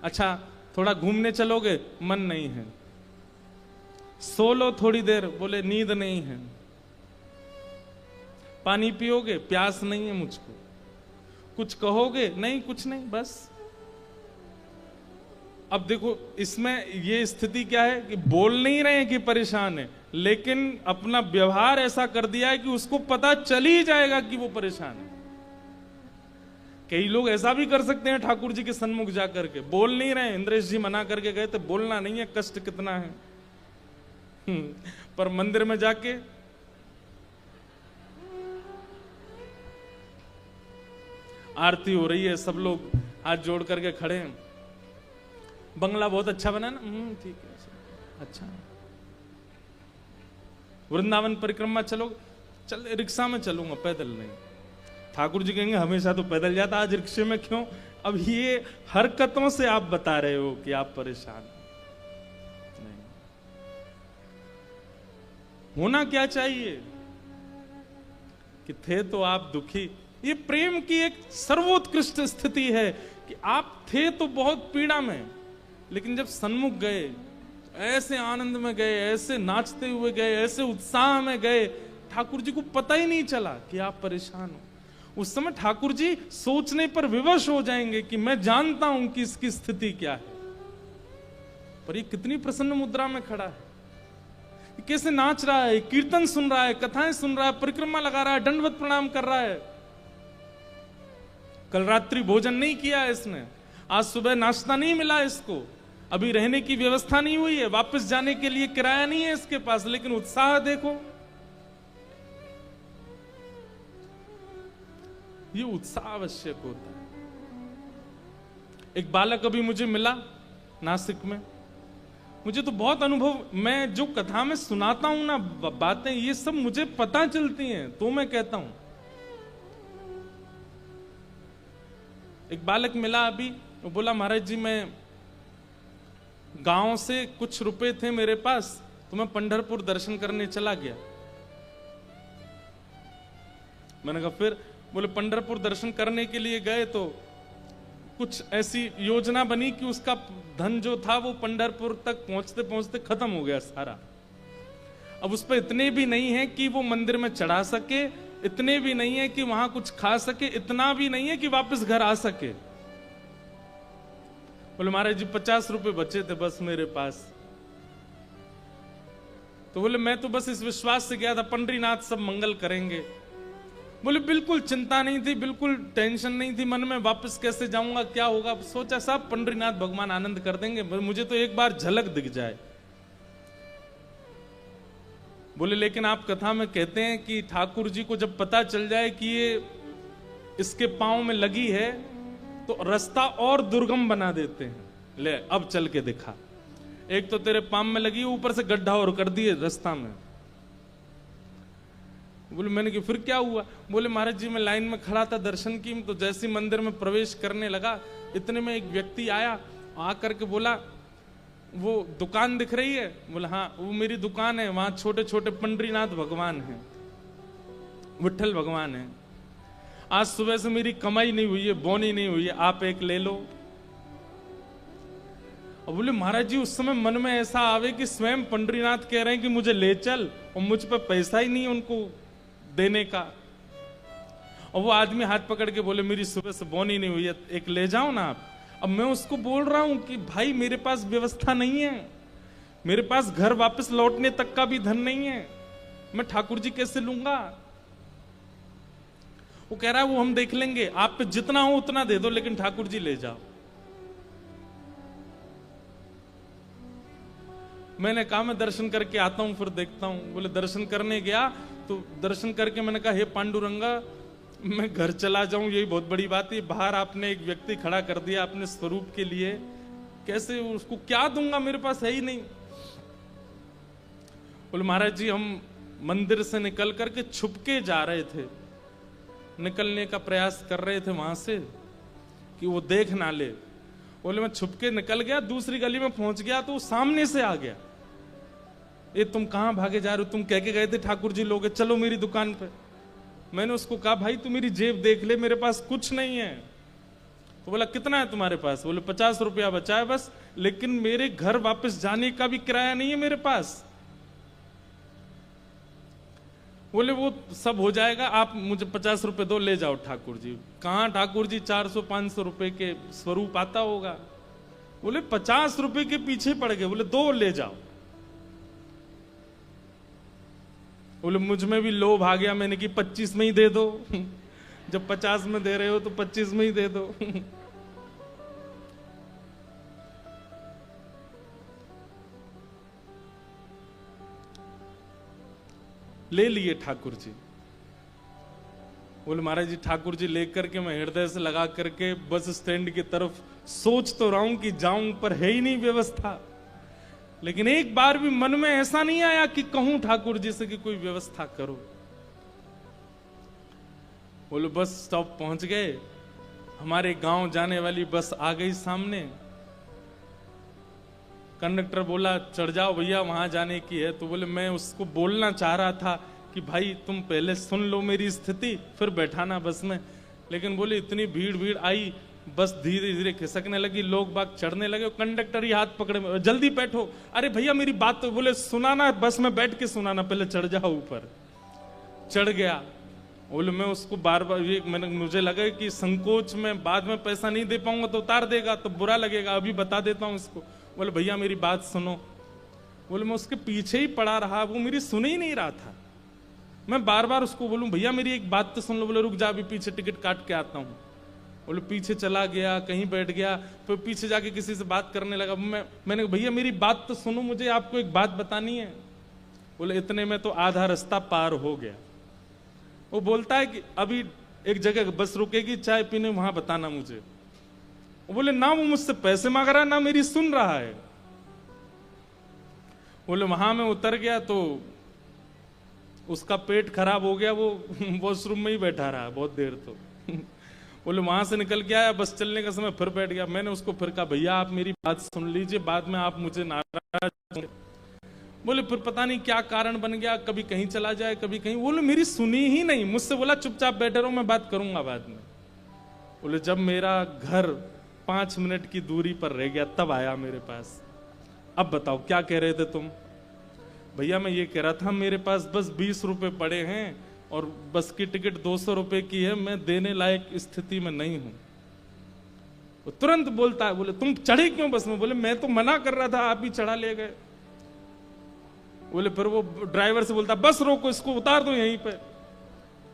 अच्छा थोड़ा घूमने चलोगे, मन नहीं है। सो लो थोड़ी देर, बोले नींद नहीं है। पानी पियोगे, प्यास नहीं है मुझको। कुछ कहोगे, नहीं कुछ नहीं, बस। अब देखो इसमें ये स्थिति क्या है कि बोल नहीं रहे हैं कि परेशान है, लेकिन अपना व्यवहार ऐसा कर दिया है कि उसको पता चल ही जाएगा कि वो परेशान है। कई लोग ऐसा भी कर सकते हैं ठाकुर जी के सन्मुख जाकर के, बोल नहीं रहे, इंद्रेश जी मना करके गए थे, बोलना नहीं है, कष्ट कितना है। पर मंदिर में जाके आरती हो रही है, सब लोग हाथ जोड़ करके खड़े हैं। बंगला बहुत अच्छा बना ना, ठीक है, अच्छा। वृंदावन परिक्रमा चलो, चल रिक्शा में चलूंगा, पैदल नहीं। ठाकुर जी कहेंगे हमेशा तो पैदल जाता, आज रिक्शे में क्यों? अब ये हरकतों से आप बता रहे हो कि आप परेशान नहीं। होना क्या चाहिए कि थे तो आप दुखी। ये प्रेम की एक सर्वोत्कृष्ट स्थिति है कि आप थे तो बहुत पीड़ा में, लेकिन जब सन्मुख गए, ऐसे आनंद में गए, ऐसे नाचते हुए गए, ऐसे उत्साह में गए, ठाकुर जी को पता ही नहीं चला कि आप परेशान हो। उस समय ठाकुर जी सोचने पर विवश हो जाएंगे कि मैं जानता हूं कि इसकी स्थिति क्या है। पर ये कितनी प्रसन्न मुद्रा में खड़ा है, कैसे नाच रहा है, कीर्तन सुन रहा है, कथाएं सुन रहा है, परिक्रमा लगा रहा है, दंडवत प्रणाम कर रहा है। कल रात्रि भोजन नहीं किया है इसने, आज सुबह नाश्ता नहीं मिला इसको, अभी रहने की व्यवस्था नहीं हुई है, वापस जाने के लिए किराया नहीं है इसके पास, लेकिन उत्साह देखो। ये उत्साह आवश्यक होता है। एक बालक अभी मुझे मिला नासिक में, मुझे तो बहुत अनुभव, मैं जो कथा में सुनाता हूं ना बातें, ये सब मुझे पता चलती हैं, तो मैं कहता हूं। एक बालक मिला अभी, वो बोला महाराज जी मैं गांव से कुछ रुपए थे मेरे पास, तो मैं पंढरपुर दर्शन करने चला गया। मैंने कहा फिर? बोले पंढरपुर दर्शन करने के लिए गए तो कुछ ऐसी योजना बनी कि उसका धन जो था वो पंढरपुर तक पहुंचते पहुंचते खत्म हो गया सारा। अब उस पर इतने भी नहीं है कि वो मंदिर में चढ़ा सके, इतने भी नहीं है कि वहां कुछ खा सके, इतना भी नहीं है कि वापस घर आ सके। बोले महाराज जी 50 रुपए बचे थे बस मेरे पास। तो बोले मैं तो बस इस विश्वास से गया था पंडरीनाथ सब मंगल करेंगे। बोले बिल्कुल चिंता नहीं थी, बिल्कुल टेंशन नहीं थी मन में, वापस कैसे जाऊंगा, क्या होगा। सोचा साहब पंडरीनाथ भगवान आनंद कर देंगे, मुझे तो एक बार झलक दिख जाए। बोले लेकिन आप कथा में कहते हैं कि ठाकुर जी को जब पता चल जाए कि ये इसके पांव में लगी है तो रास्ता और दुर्गम बना देते हैं। ले अब चल के दिखा, एक तो तेरे पांव में लगी, ऊपर से गड्ढा और कर दिए रास्ता में। बोले मैंने कि फिर क्या हुआ? बोले महाराज जी मैं लाइन में खड़ा था दर्शन की, तो जैसे मंदिर में प्रवेश करने लगा, इतने में एक व्यक्ति आया, आकर के बोला वो दुकान दिख रही है? बोला हाँ वो मेरी दुकान है, वहां छोटे छोटे पंडरीनाथ भगवान हैं, विठल भगवान है। आज सुबह से मेरी कमाई नहीं हुई है, बोनी नहीं हुई है, आप एक ले लो। और बोले महाराज जी उस समय मन में ऐसा आवे कि स्वयं पंडरीनाथ कह रहे हैं कि मुझे ले चल, और मुझ पर पैसा ही नहीं उनको देने का। और वो आदमी हाथ पकड़ के बोले मेरी सुबह से बोनी नहीं हुई है, एक ले जाओ ना आप। अब मैं उसको बोल रहा हूं कि भाई मेरे पास व्यवस्था नहीं है, मेरे पास घर वापस लौटने तक का भी धन नहीं है, मैं ठाकुर जी कैसे लूंगा। वो कह रहा है वो हम देख लेंगे, आप पे जितना हो उतना दे दो, लेकिन ठाकुर जी ले जाओ। मैंने कहा मैं दर्शन करके आता हूं फिर देखता हूं। बोले दर्शन करने गया तो दर्शन करके मैंने कहा हे पांडुरंगा मैं घर चला जाऊं यही बहुत बड़ी बात है, बाहर आपने एक व्यक्ति खड़ा कर दिया अपने स्वरूप के लिए, कैसे उसको क्या दूंगा, मेरे पास है ही नहीं। बोले महाराज जी हम मंदिर से निकल करके छुपके जा रहे थे, निकलने का प्रयास कर रहे थे वहां से कि वो देख ना ले। बोले मैं छुपके निकल गया, दूसरी गली में पहुंच गया तो वो सामने से आ गया, ये तुम कहां भागे जा रहे हो, तुम कह के गए थे ठाकुर जी लोगे, चलो मेरी दुकान पे। मैंने उसको कहा भाई तू मेरी जेब देख ले, मेरे पास कुछ नहीं है। तो बोला कितना है तुम्हारे पास? बोले 50 रुपया बचा है बस, लेकिन मेरे घर वापस जाने का भी किराया नहीं है मेरे पास। बोले वो सब हो जाएगा, आप मुझे 50 रुपए दो, ले जाओ ठाकुर जी। कहां ठाकुर जी 400-500 रुपए के स्वरूप आता होगा। बोले 50 रुपए के पीछे पड़ गए, बोले दो ले जाओ। बोले मुझ में भी लोभ आ गया, मैंने कि 25 में ही दे दो जब 50 में दे रहे हो तो 25 में ही दे दो ले लिए ठाकुर जी। बोले महाराज जी ठाकुर जी लेकर के मैं हृदय से लगा करके बस स्टैंड की तरफ सोच तो रहा हूं कि जाऊं, पर है ही नहीं व्यवस्था। लेकिन एक बार भी मन में ऐसा नहीं आया कि कहूं ठाकुर जी से कि कोई व्यवस्था करो। बोलो बस स्टॉप पहुंच गए, हमारे गांव जाने वाली बस आ गई सामने। कंडक्टर बोला चढ़ जाओ भैया वहां जाने की है। तो बोले मैं उसको बोलना चाह रहा था कि भाई तुम पहले सुन लो मेरी स्थिति फिर बैठाना बस में, लेकिन बोले इतनी भीड़ आई, बस धीरे धीरे खिसकने लगी, लोग बाग चढ़ने लगे, कंडक्टर ही हाथ पकड़े जल्दी बैठो। अरे भैया मेरी बात तो, बोले सुनाना बस में बैठ के सुनाना, पहले चढ़ जाओ ऊपर। चढ़ गया। बोले मैं उसको बार बार मुझे लगा कि संकोच में बाद में पैसा नहीं दे पाऊंगा तो उतार देगा तो बुरा लगेगा, अभी बता देता हूं इसको। बोले भैया मेरी बात सुनो। बोले मैं उसके पीछे ही पड़ा रहा, वो मेरी सुन ही नहीं रहा था। मैं बार बार उसको बोलूं भैया मेरी एक बात तो सुन लो। बोले रुक जा अभी पीछे टिकट काट के आता हूं। बोले पीछे चला गया, कहीं बैठ गया, फिर पीछे जाके किसी से बात करने लगा। मैंने कहा भैया मेरी बात तो सुनो, मुझे आपको एक बात बतानी है। बोले इतने में तो आधा रास्ता पार हो गया। वो बोलता है कि अभी एक जगह बस रुकेगी चाय पीने, वहां बताना मुझे। वो बोले ना वो मुझसे पैसे मांग रहा है ना मेरी सुन रहा है। बोले वहां में उतर गया तो उसका पेट खराब हो गया, वो वॉशरूम में ही बैठा रहा बहुत देर। तो बोले वहां से निकल के आया, बस चलने का समय फिर बैठ गया। मैंने उसको फिर कहा भैया आप मेरी बात सुन लीजिए, बाद में आप मुझे नाराज। बोले फिर पता नहीं क्या कारण बन गया, कभी कहीं चला जाए कभी कहीं। बोले मेरी सुनी ही नहीं, मुझसे बोला चुपचाप बैठे रहो मैं बात करूंगा बाद में। बोले जब मेरा घर 5 मिनट की दूरी पर रह गया तब आया मेरे पास। अब बताओ क्या कह रहे थे तुम? भैया मैं ये कह रहा था मेरे पास बस 20 रुपए पड़े हैं और बस की टिकट 200 रुपए की है, मैं देने लायक स्थिति में नहीं हूं। वो तुरंत बोलता है बोले तुम चढ़े क्यों बस में? बोले मैं तो मना कर रहा था, आप ही चढ़ा ले गए। बोले फिर वो ड्राइवर से बोलता बस रोको इसको, उतार दो यहीं पे।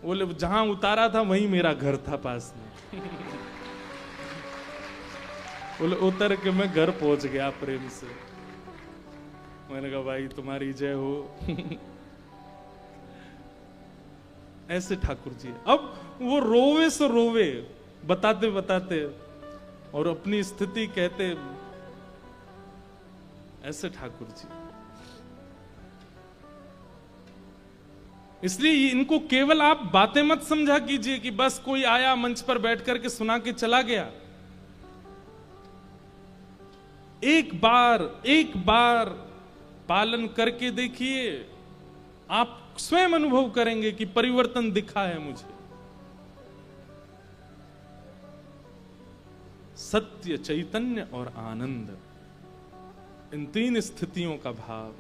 बोले जहां उतारा था वहीं मेरा घर था पास में बोले उतर के मैं घर पहुंच गया प्रेम से। मैंने कहा भाई तुम्हारी जय हो ऐसे ठाकुर जी। अब वो रोवे सो रोवे बताते बताते और अपनी स्थिति कहते, ऐसे ठाकुर जी। इसलिए इनको केवल आप बातें मत समझा कीजिए कि बस कोई आया मंच पर बैठ करके सुना के चला गया। एक बार पालन करके देखिए, आप स्वयं अनुभव करेंगे कि परिवर्तन दिखा है मुझे। सत्य, चैतन्य और आनंद, इन 3 स्थितियों का भाव।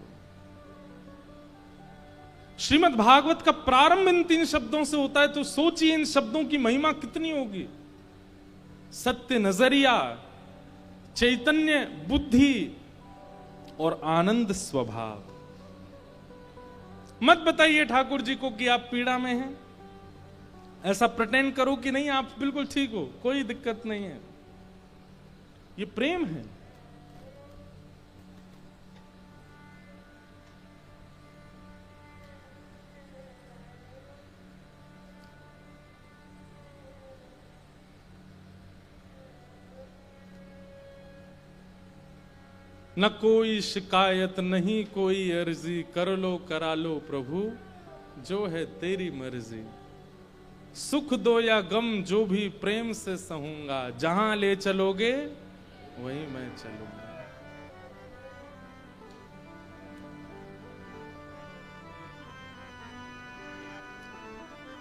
श्रीमद् भागवत का प्रारंभ इन 3 शब्दों से होता है, तो सोचिए इन शब्दों की महिमा कितनी होगी। सत्य नजरिया, चैतन्य बुद्धि और आनंद स्वभाव। मत बताइए ठाकुर जी को कि आप पीड़ा में हैं, ऐसा प्रिटेंड करो कि नहीं आप बिल्कुल ठीक हो, कोई दिक्कत नहीं है। ये प्रेम है। न कोई शिकायत नहीं कोई अर्जी, कर लो करा लो प्रभु जो है तेरी मर्जी। सुख दो या गम जो भी प्रेम से सहूंगा, जहां ले चलोगे वहीं मैं चलूंगा।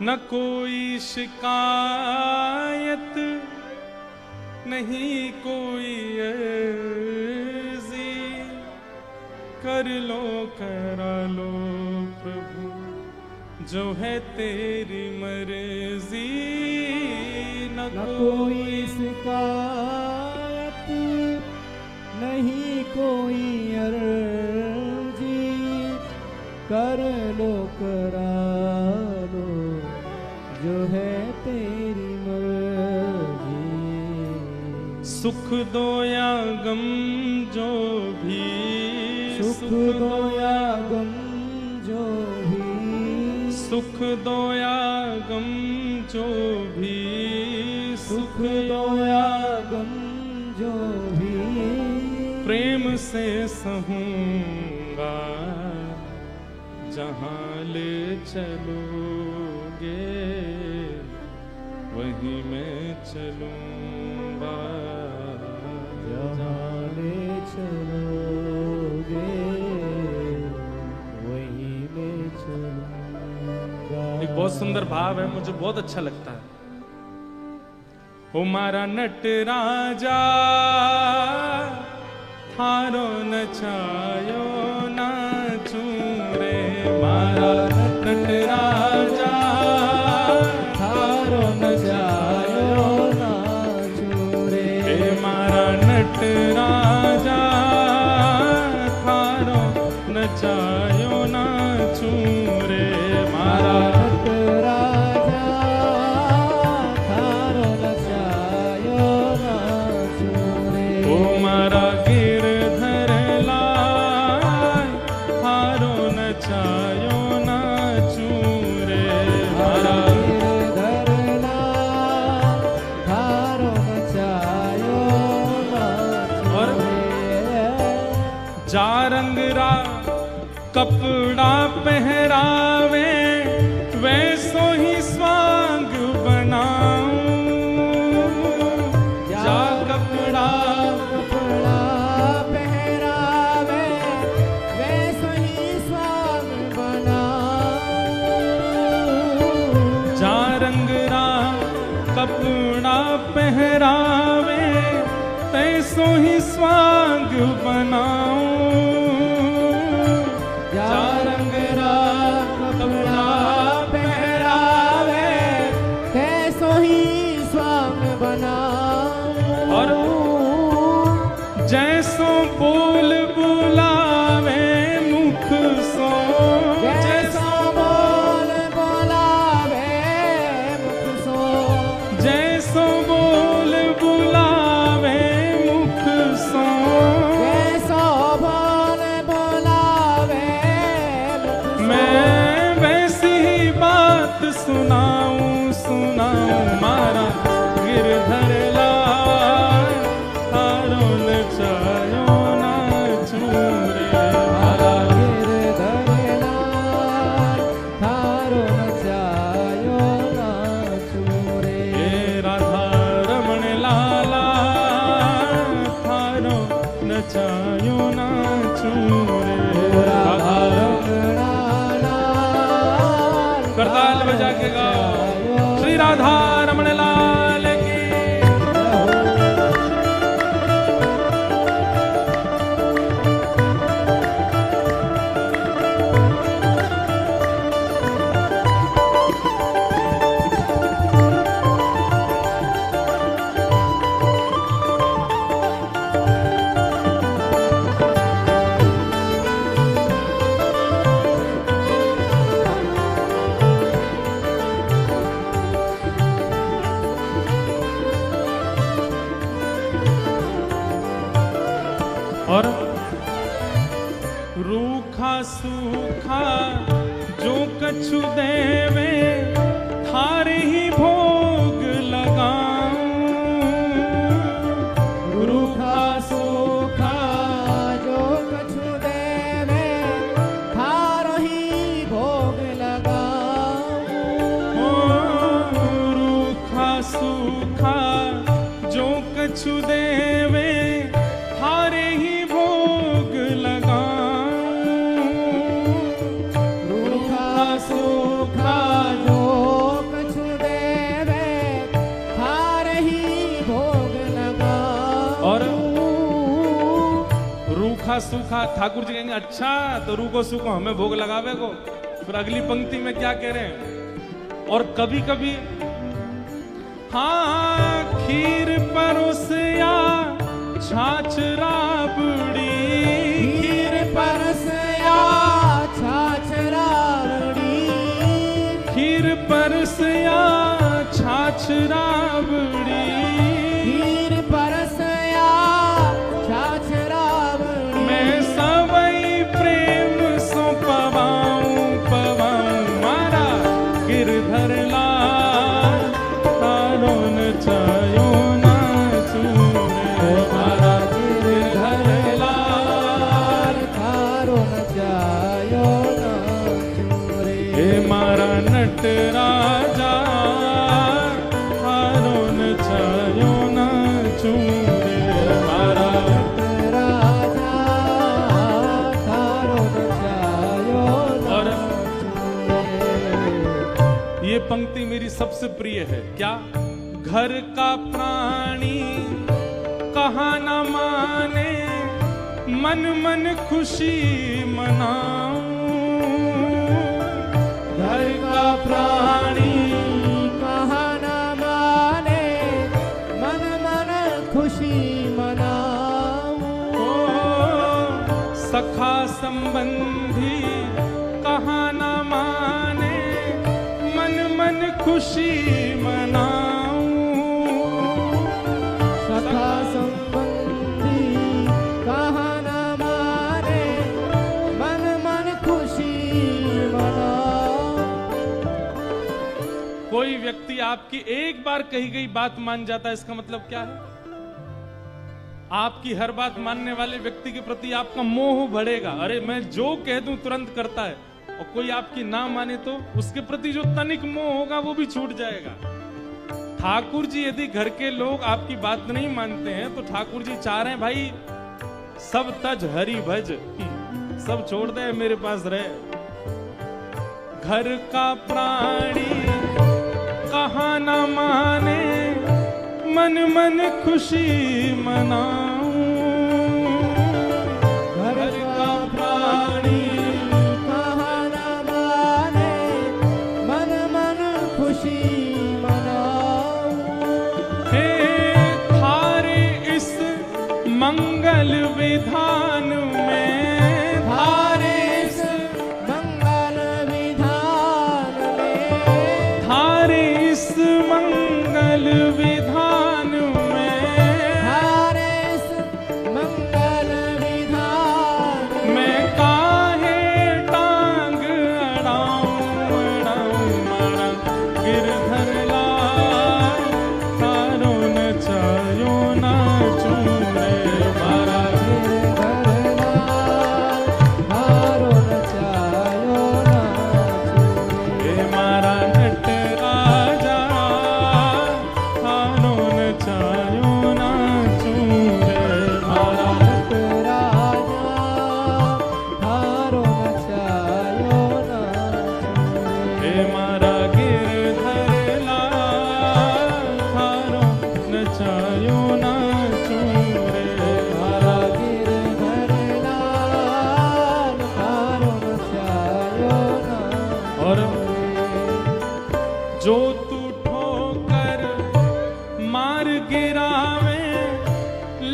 न कोई शिकायत नहीं कोई अर्जी, कर लो करा लो प्रभु जो है तेरी मर्जी। न कोई शिकायत नहीं कोई अर्जी, कर लो करा लो जो है तेरी मर्जी। सुख दो या गम जो भी, सुख दो या गम जो भी, सुख दो या गम जो भी, सुख दो या गम जो भी, प्रेम से सहूंगा जहां ले चलोगे वहीं मैं चलूंगा। जहां ले चलोगे वहीं मैं चलूंगा। एक बहुत सुंदर भाव है, मुझे बहुत अच्छा लगता है। ओ मारा नटराजा थारो नचायो नाचू रे, मारा नटराजा थारो नचायो नाचू रे, मारा नटराजा थारो नचायो नाचू रे, मारा नटराजा थारो नचायो नाचू रे। ओ मारा गिरधर लाल थारो नचायो नाचू रे, मारा गिरधर लाल थारो नचायो नाचू और रे। जा रंग रा कपड़ा पहरावे वैसो ही स्वांग बनाऊं, जा कपड़ा कपड़ा पहरावे वैसो ही स्वांग बनाऊं, जा रंग रा कपड़ा पहरावे तैसो ही स्वांग बनाऊं, जा रंग रा कपड़ा पहरावे कैसो ही स्वांग बनाऊं, और जैसो बोल बुलावे मुख सो, जैसो बोल बोलावे मुख सो, जैसो बोल बुलावे मुख सो, जैसो बोल बोलावे मुख सो। मैं वैसी ही बात सुनाऊं सुनाऊं, मारा गिरधर लाल थारो नचायो नाचू रे, मारा गिरधर लाल थारो नचायो नाचू रे। हे राधा रमण लाला थारो नचायो नाचू रे, राधा करताल बजा के गाओ श्री राधा रमण लाल की। सूखा जो कछु देवे थारे ही भोग लगाऊं। रूखा सूखा जो कछु देवे थारो ही भोग लगाऊं। रूखा सूखा जो कछु देवे थारे ही भोग लगाऊं। रूखा सूखा जो कछु देवे थारे ही भोग लगाऊं। और रूखा सूखा ठाकुर जी कहेंगे अच्छा तो रूखो सूखो हमें भोग लगावे को। फिर अगली पंक्ति में क्या कह रहे हैं, और कभी कभी हाँ खीर परोसिया छाछ राबड़ी। खीर परसया छाछ राबड़ी। खीर परसिया छाछ राबड़ी। खीर परसया छाछ राबड़ी। मैं सबई प्रेम सो पवाऊं पवाऊं मारा गिरधर लाल तारो नचायो नाचूं। मारा गिरधर लाल थारो नचायो नाचूं रे। हे मारा नट राजा थारो नचायो नाचूं रे। मारा राजा थारो नचायो और नाचूं रे। ये पंक्ति मेरी सबसे प्रिय है। क्या, घर का प्राणी कहा न माने मन मन खुशी मनाऊं। घर का प्राणी कहा न माने मन मन खुशी मनाऊं। सखा संबंधी कहा न माने मन मन खुशी मनाऊं। सखा संबंधी कहा न माने मन मन खुशी मनाऊं। कोई व्यक्ति आपकी एक बार कही गई बात मान जाता है, इसका मतलब क्या है? आपकी हर बात मानने वाले व्यक्ति के प्रति आपका मोह बढ़ेगा। अरे मैं जो कह दूं तुरंत करता है। और कोई आपकी ना माने तो उसके प्रति जो तनिक मोह होगा वो भी छूट जाएगा। ठाकुर जी यदि घर के लोग आपकी बात नहीं मानते हैं तो ठाकुर जी चाह रहे हैं भाई सब तज हरि भज, सब छोड़ दे मेरे पास रहे। घर का प्राणी कहा न माने मन मन खुशी मनाऊं। घर का प्राणी कहा न माने मन मन खुशी मनाऊं। हे थारे इस मंगल विधान में, थारे इस मंगल विधान में, थारे इस मंगल विधान में, थारे इस मंगल विधान में, मैं काहे टांग अड़ाऊं अड़ाऊं मारा गिरधर लाल तारो नचायो नाचूं रे। मारा गिरधर लाल थारो नचायो नाचूं रे। हे मारा नट राजा थारो नचायो नाचूं रे। मारा नट राजा थारो नचायो नाचूं रे। हे मारा गिरधर लाल थारो नचायो नाचूं रे। मारा गिरधर लाल थारो नचायो नाचूं और रे। जो तू ठोकर मार गिरावे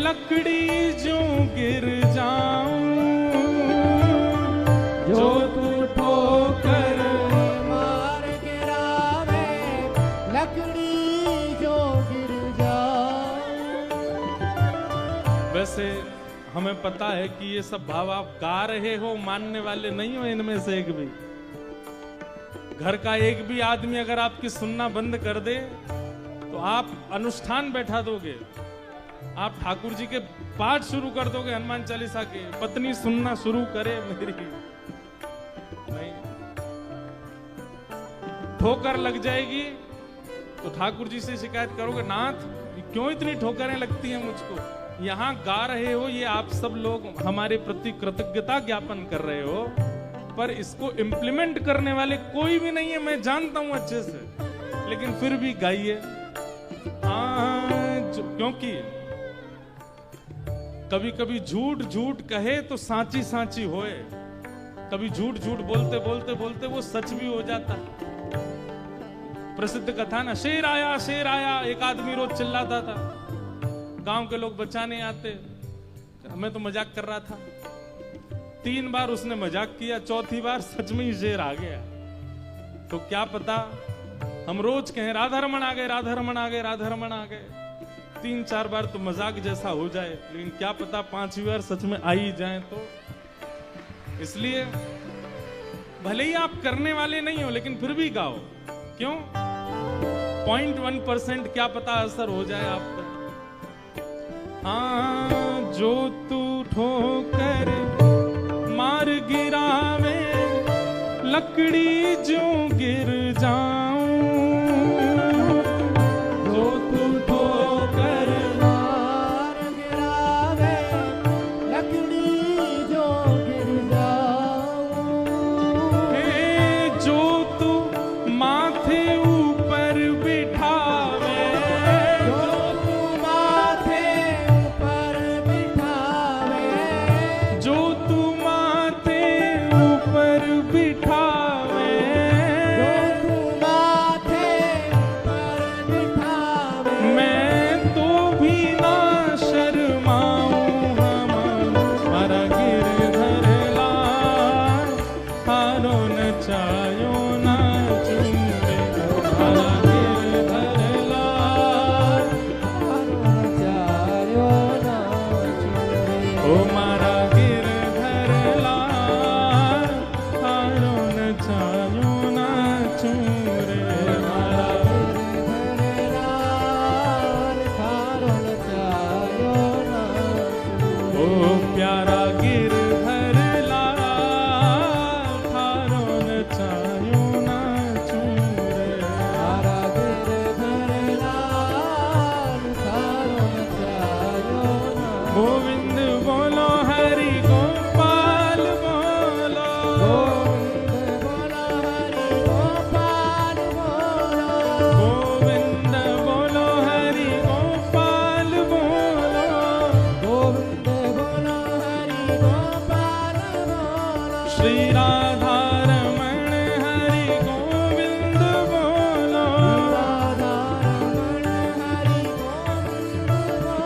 लकड़ी जो गिर जाऊं। जो तू ठोकर मार गिरावे लकड़ी जो गिर जाए। वैसे हमें पता है कि ये सब भाव आप गा रहे हो, मानने वाले नहीं हो इनमें से एक भी। घर का एक भी आदमी अगर आपकी सुनना बंद कर दे तो आप अनुष्ठान बैठा दोगे, आप ठाकुर जी के पाठ शुरू कर दोगे हनुमान चालीसा के, पत्नी सुनना शुरू करे मेरी नहीं, ठोकर लग जाएगी तो ठाकुर जी से शिकायत करोगे, नाथ क्यों इतनी ठोकरें लगती हैं मुझको। यहाँ गा रहे हो, ये आप सब लोग हमारे प्रति कृतज्ञता ज्ञापन कर रहे हो, पर इसको इम्प्लीमेंट करने वाले कोई भी नहीं है, मैं जानता हूं अच्छे से, लेकिन फिर भी गाइए। क्योंकि कभी कभी झूठ झूठ कहे तो सांची सांची होए, कभी झूठ झूठ बोलते बोलते बोलते वो सच भी हो जाता है। प्रसिद्ध कथा ना, शेर आया, एक आदमी रोज चिल्लाता था, गांव के लोग बचाने आते, मैं तो मजाक कर रहा था। 3 बार उसने मजाक किया, चौथी बार सच में ही शेर आ गया। तो क्या पता हम रोज कहें राधा रमन आ गए, राधा रमन आ गए, राधा रमन आ गए, 3-4 बार तो मजाक जैसा हो जाए, लेकिन क्या पता 5वीं बार सच में आ ही जाए। तो इसलिए भले ही आप करने वाले नहीं हो, लेकिन फिर भी गाओ। क्यों? 0.1% क्या पता असर हो जाए आप पर। हाँ, जो तू ठोकर मार गिरावे, लकड़ी जो गिर जाऊं, जो तू ठोकर मार गिरावे, लकड़ी जो गिर जाऊं, जो तू माथे ऊपर बिठावे, जो तू माथे ऊपर बिठावे, जो तू माथे ऊपर बिठावे, जो तू माथे ऊपर बिठावे, मैं तो भी ना शर्माऊं, हमारा गिरधर लाल, हारो नचायो ना चुम्बे, हमारा गिरधर लाल, हारो नचायो ना चुम्बे, ओ मारा गिरधर लाल, हारो नचायो ना चुम्बे, मारा गिरधर लाल, हारो नचायो ना चुम्बे। ओ प्यारा गिरधर लाल, हारो नचायो ना चुम्बे, मारा गिरधर लाल, हारो नचायो ना। गोविंद बोलो, हरि गोपाल बोलो, गोविंद बोलो, हरि गोपाल बोलो, गोविंद बोलो, हरि गोपाल बोलो, गोविंद बोलो, हरि गोपाल बोलो, श्री राधा रमण हरि गोविंद बोलो, राधा रमण हरि गोविंद बोलो,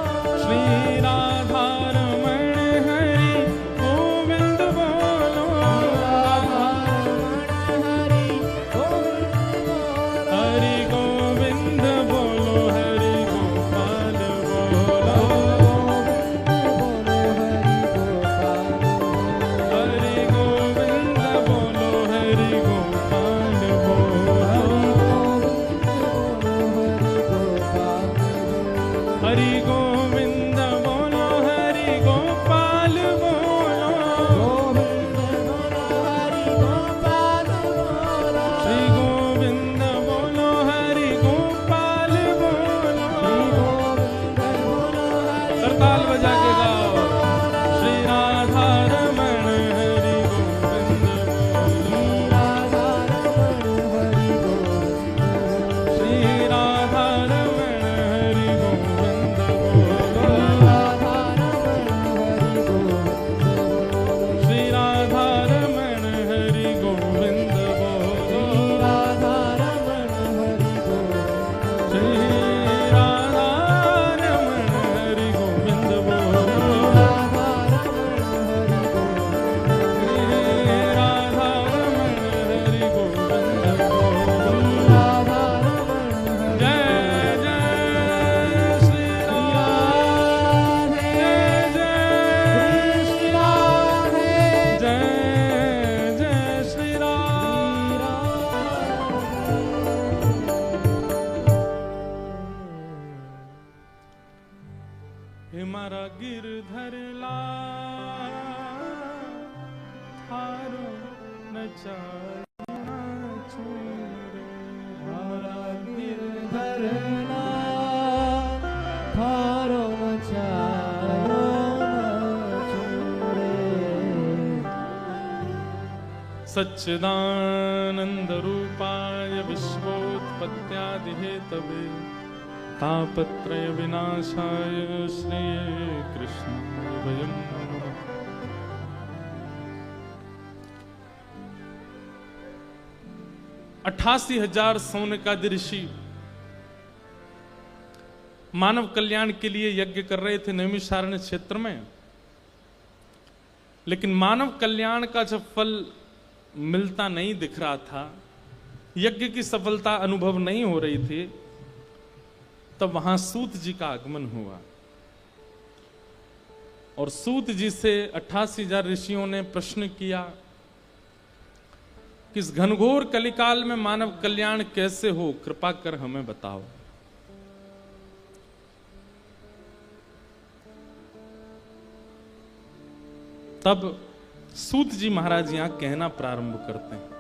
श्री राधा रमण हरि गोविंद बोलो, राधा रमण हरि गोविंद बोलो, हरि गोविंद बोलो, हरि गोपाल बोलो, हरि गोविंद बोलो, हरि गोपाल बोलो, हरि गोविंद बोलो, हरि गोपाल बोलो, श्री गोविंद बोलो, हरि गोपाल बोलो, करताल बजा के गाओ, श्री राधा रमण हरि गोविंद बोलो, श्री राधा रमण हरि गोविंद बोलो, हे मारा गिरधर लाल थारो नचाना छोरे, मारा गिरधर लाल थारो नचायो न छोरे। सच्चिदानंद रूपाय विश्वोत्पत्त्यादि हेतवे तापत्रय विनाशाय श्री कृष्णाय वयं नमः। अठासी 88,000 सौनकादि ऋषि मानव कल्याण के लिए यज्ञ कर रहे थे नैमिषारण्य क्षेत्र में, लेकिन मानव कल्याण का जब फल मिलता नहीं दिख रहा था, यज्ञ की सफलता अनुभव नहीं हो रही थी, तब वहां सूत जी का आगमन हुआ और सूत जी से 88,000 ऋषियों ने प्रश्न किया कि इस घनघोर कलिकाल में मानव कल्याण कैसे हो, कृपा कर हमें बताओ। तब सूत जी महाराज यहां कहना प्रारंभ करते हैं,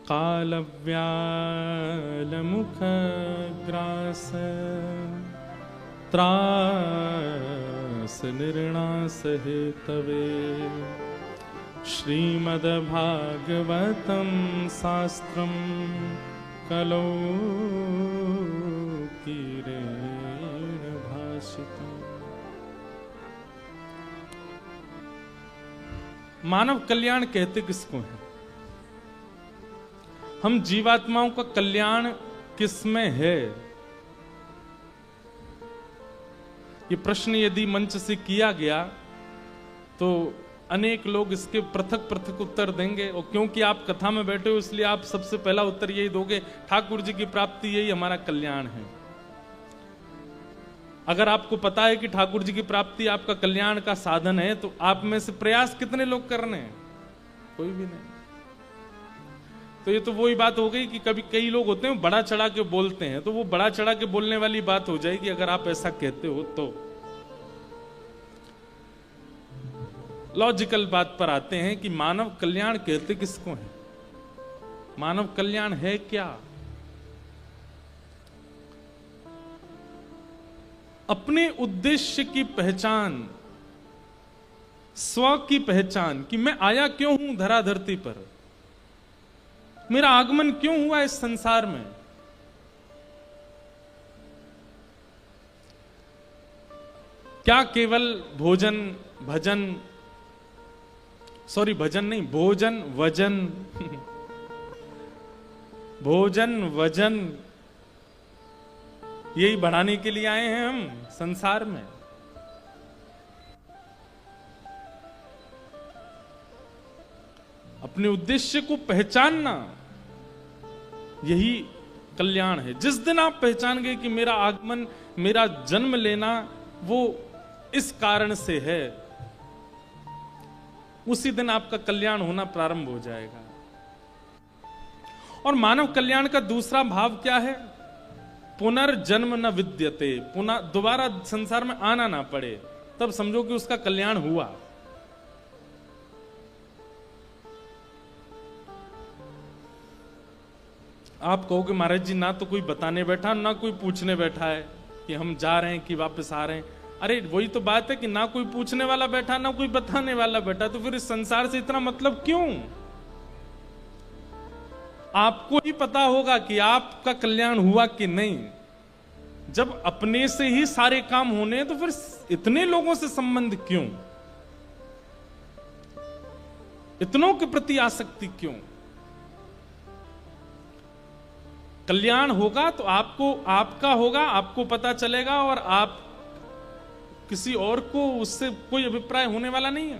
कालव्याल मुख ग्रास त्रास निर्णास हेतवे श्रीमद्भागवतं शास्त्रं कलौ कीरेण भाषितम्। मानव कल्याण कहते किसको है? हम जीवात्माओं का कल्याण किसमें है? ये प्रश्न यदि मंच से किया गया तो अनेक लोग इसके पृथक पृथक उत्तर देंगे, और क्योंकि आप कथा में बैठे हो इसलिए आप सबसे पहला उत्तर यही दोगे, ठाकुर जी की प्राप्ति यही हमारा कल्याण है। अगर आपको पता है कि ठाकुर जी की प्राप्ति आपका कल्याण का साधन है, तो आप में से प्रयास कितने लोग कर रहे हैं? कोई भी नहीं। तो ये तो वही बात हो गई कि कभी कई लोग होते हैं बड़ा चढ़ा के बोलते हैं, तो वो बड़ा चढ़ा के बोलने वाली बात हो जाएगी अगर आप ऐसा कहते हो तो। लॉजिकल बात पर आते हैं कि मानव कल्याण कहते किसको है? मानव कल्याण है क्या? अपने उद्देश्य की पहचान, स्व की पहचान कि मैं आया क्यों हूं धरा धरती पर, मेरा आगमन क्यों हुआ इस संसार में। क्या केवल भोजन भजन, सॉरी भजन नहीं, भोजन वजन भोजन वजन यही बढ़ाने के लिए आए हैं हम संसार में? अपने उद्देश्य को पहचानना यही कल्याण है। जिस दिन आप पहचान गए कि मेरा आगमन, मेरा जन्म लेना वो इस कारण से है, उसी दिन आपका कल्याण होना प्रारंभ हो जाएगा। और मानव कल्याण का दूसरा भाव क्या है? पुनर्जन्म न विद्यते, पुनः दोबारा संसार में आना ना पड़े, तब समझो कि उसका कल्याण हुआ। आप कहोगे महाराज जी ना तो कोई बताने बैठा ना कोई पूछने बैठा है कि हम जा रहे हैं कि वापस आ रहे हैं। अरे वही तो बात है कि ना कोई पूछने वाला बैठा ना कोई बताने वाला बैठा, तो फिर इस संसार से इतना मतलब क्यों? आपको ही पता होगा कि आपका कल्याण हुआ कि नहीं। जब अपने से ही सारे काम होने तो फिर इतने लोगों से संबंध क्यों? इतनों के प्रति आसक्ति क्यों? कल्याण होगा तो आपको आपका होगा, आपको पता चलेगा, और आप किसी और को उससे कोई अभिप्राय होने वाला नहीं है।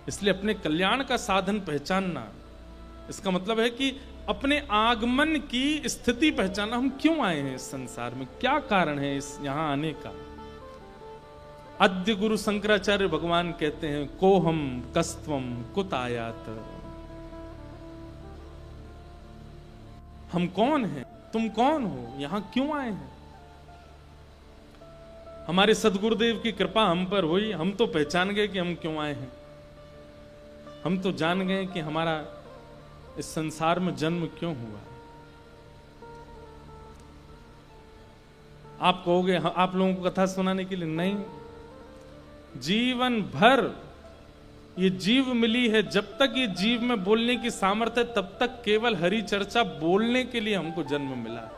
इसलिए अपने कल्याण का साधन पहचानना, इसका मतलब है कि अपने आगमन की स्थिति पहचानना। हम क्यों आए हैं इस संसार में, क्या कारण है इस यहां आने का। अद्य गुरु शंकराचार्य भगवान कहते हैं, कोहम कस्त्वम कुत आयात। हम कौन हैं, तुम कौन हो, यहां क्यों आए हैं? हमारे सदगुरुदेव की कृपा हम पर हुई, हम तो पहचान गए कि हम क्यों आए हैं। हम तो जान गए कि हमारा इस संसार में जन्म क्यों हुआ। आप कहोगे आप लोगों को कथा सुनाने के लिए, नहीं, जीवन भर ये जीव मिली है, जब तक ये जीव में बोलने की सामर्थ्य है तब तक केवल हरि चर्चा बोलने के लिए हमको जन्म मिला।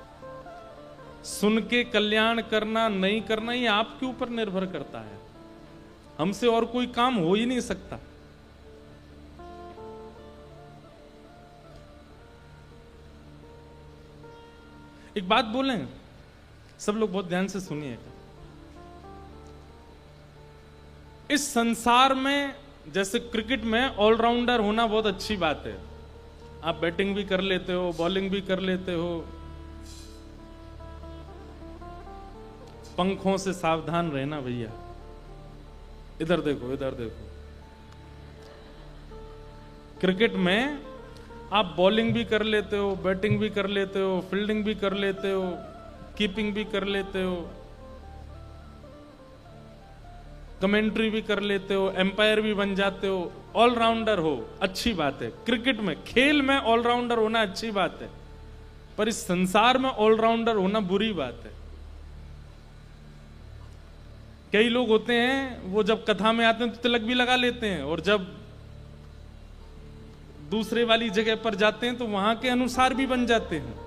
सुन के कल्याण करना नहीं करना ये आपके ऊपर निर्भर करता है। हमसे और कोई काम हो ही नहीं सकता। एक बात बोलें, सब लोग बहुत ध्यान से सुनिएगा। इस संसार में जैसे क्रिकेट में ऑलराउंडर होना बहुत अच्छी बात है। आप बैटिंग भी कर लेते हो, बॉलिंग भी कर लेते हो। पंखों से सावधान रहना भैया। इधर देखो, इधर देखो। क्रिकेट में आप बॉलिंग भी कर लेते हो, बैटिंग भी कर लेते हो, फील्डिंग भी कर लेते हो, कीपिंग भी कर लेते हो, कमेंट्री भी कर लेते हो, एम्पायर भी बन जाते हो, ऑलराउंडर हो, अच्छी बात है। क्रिकेट में, खेल में ऑलराउंडर होना अच्छी बात है, पर इस संसार में ऑलराउंडर होना बुरी बात है। कई लोग होते हैं वो जब कथा में आते हैं तो तिलक भी लगा लेते हैं, और जब दूसरे वाली जगह पर जाते हैं तो वहां के अनुसार भी बन जाते हैं।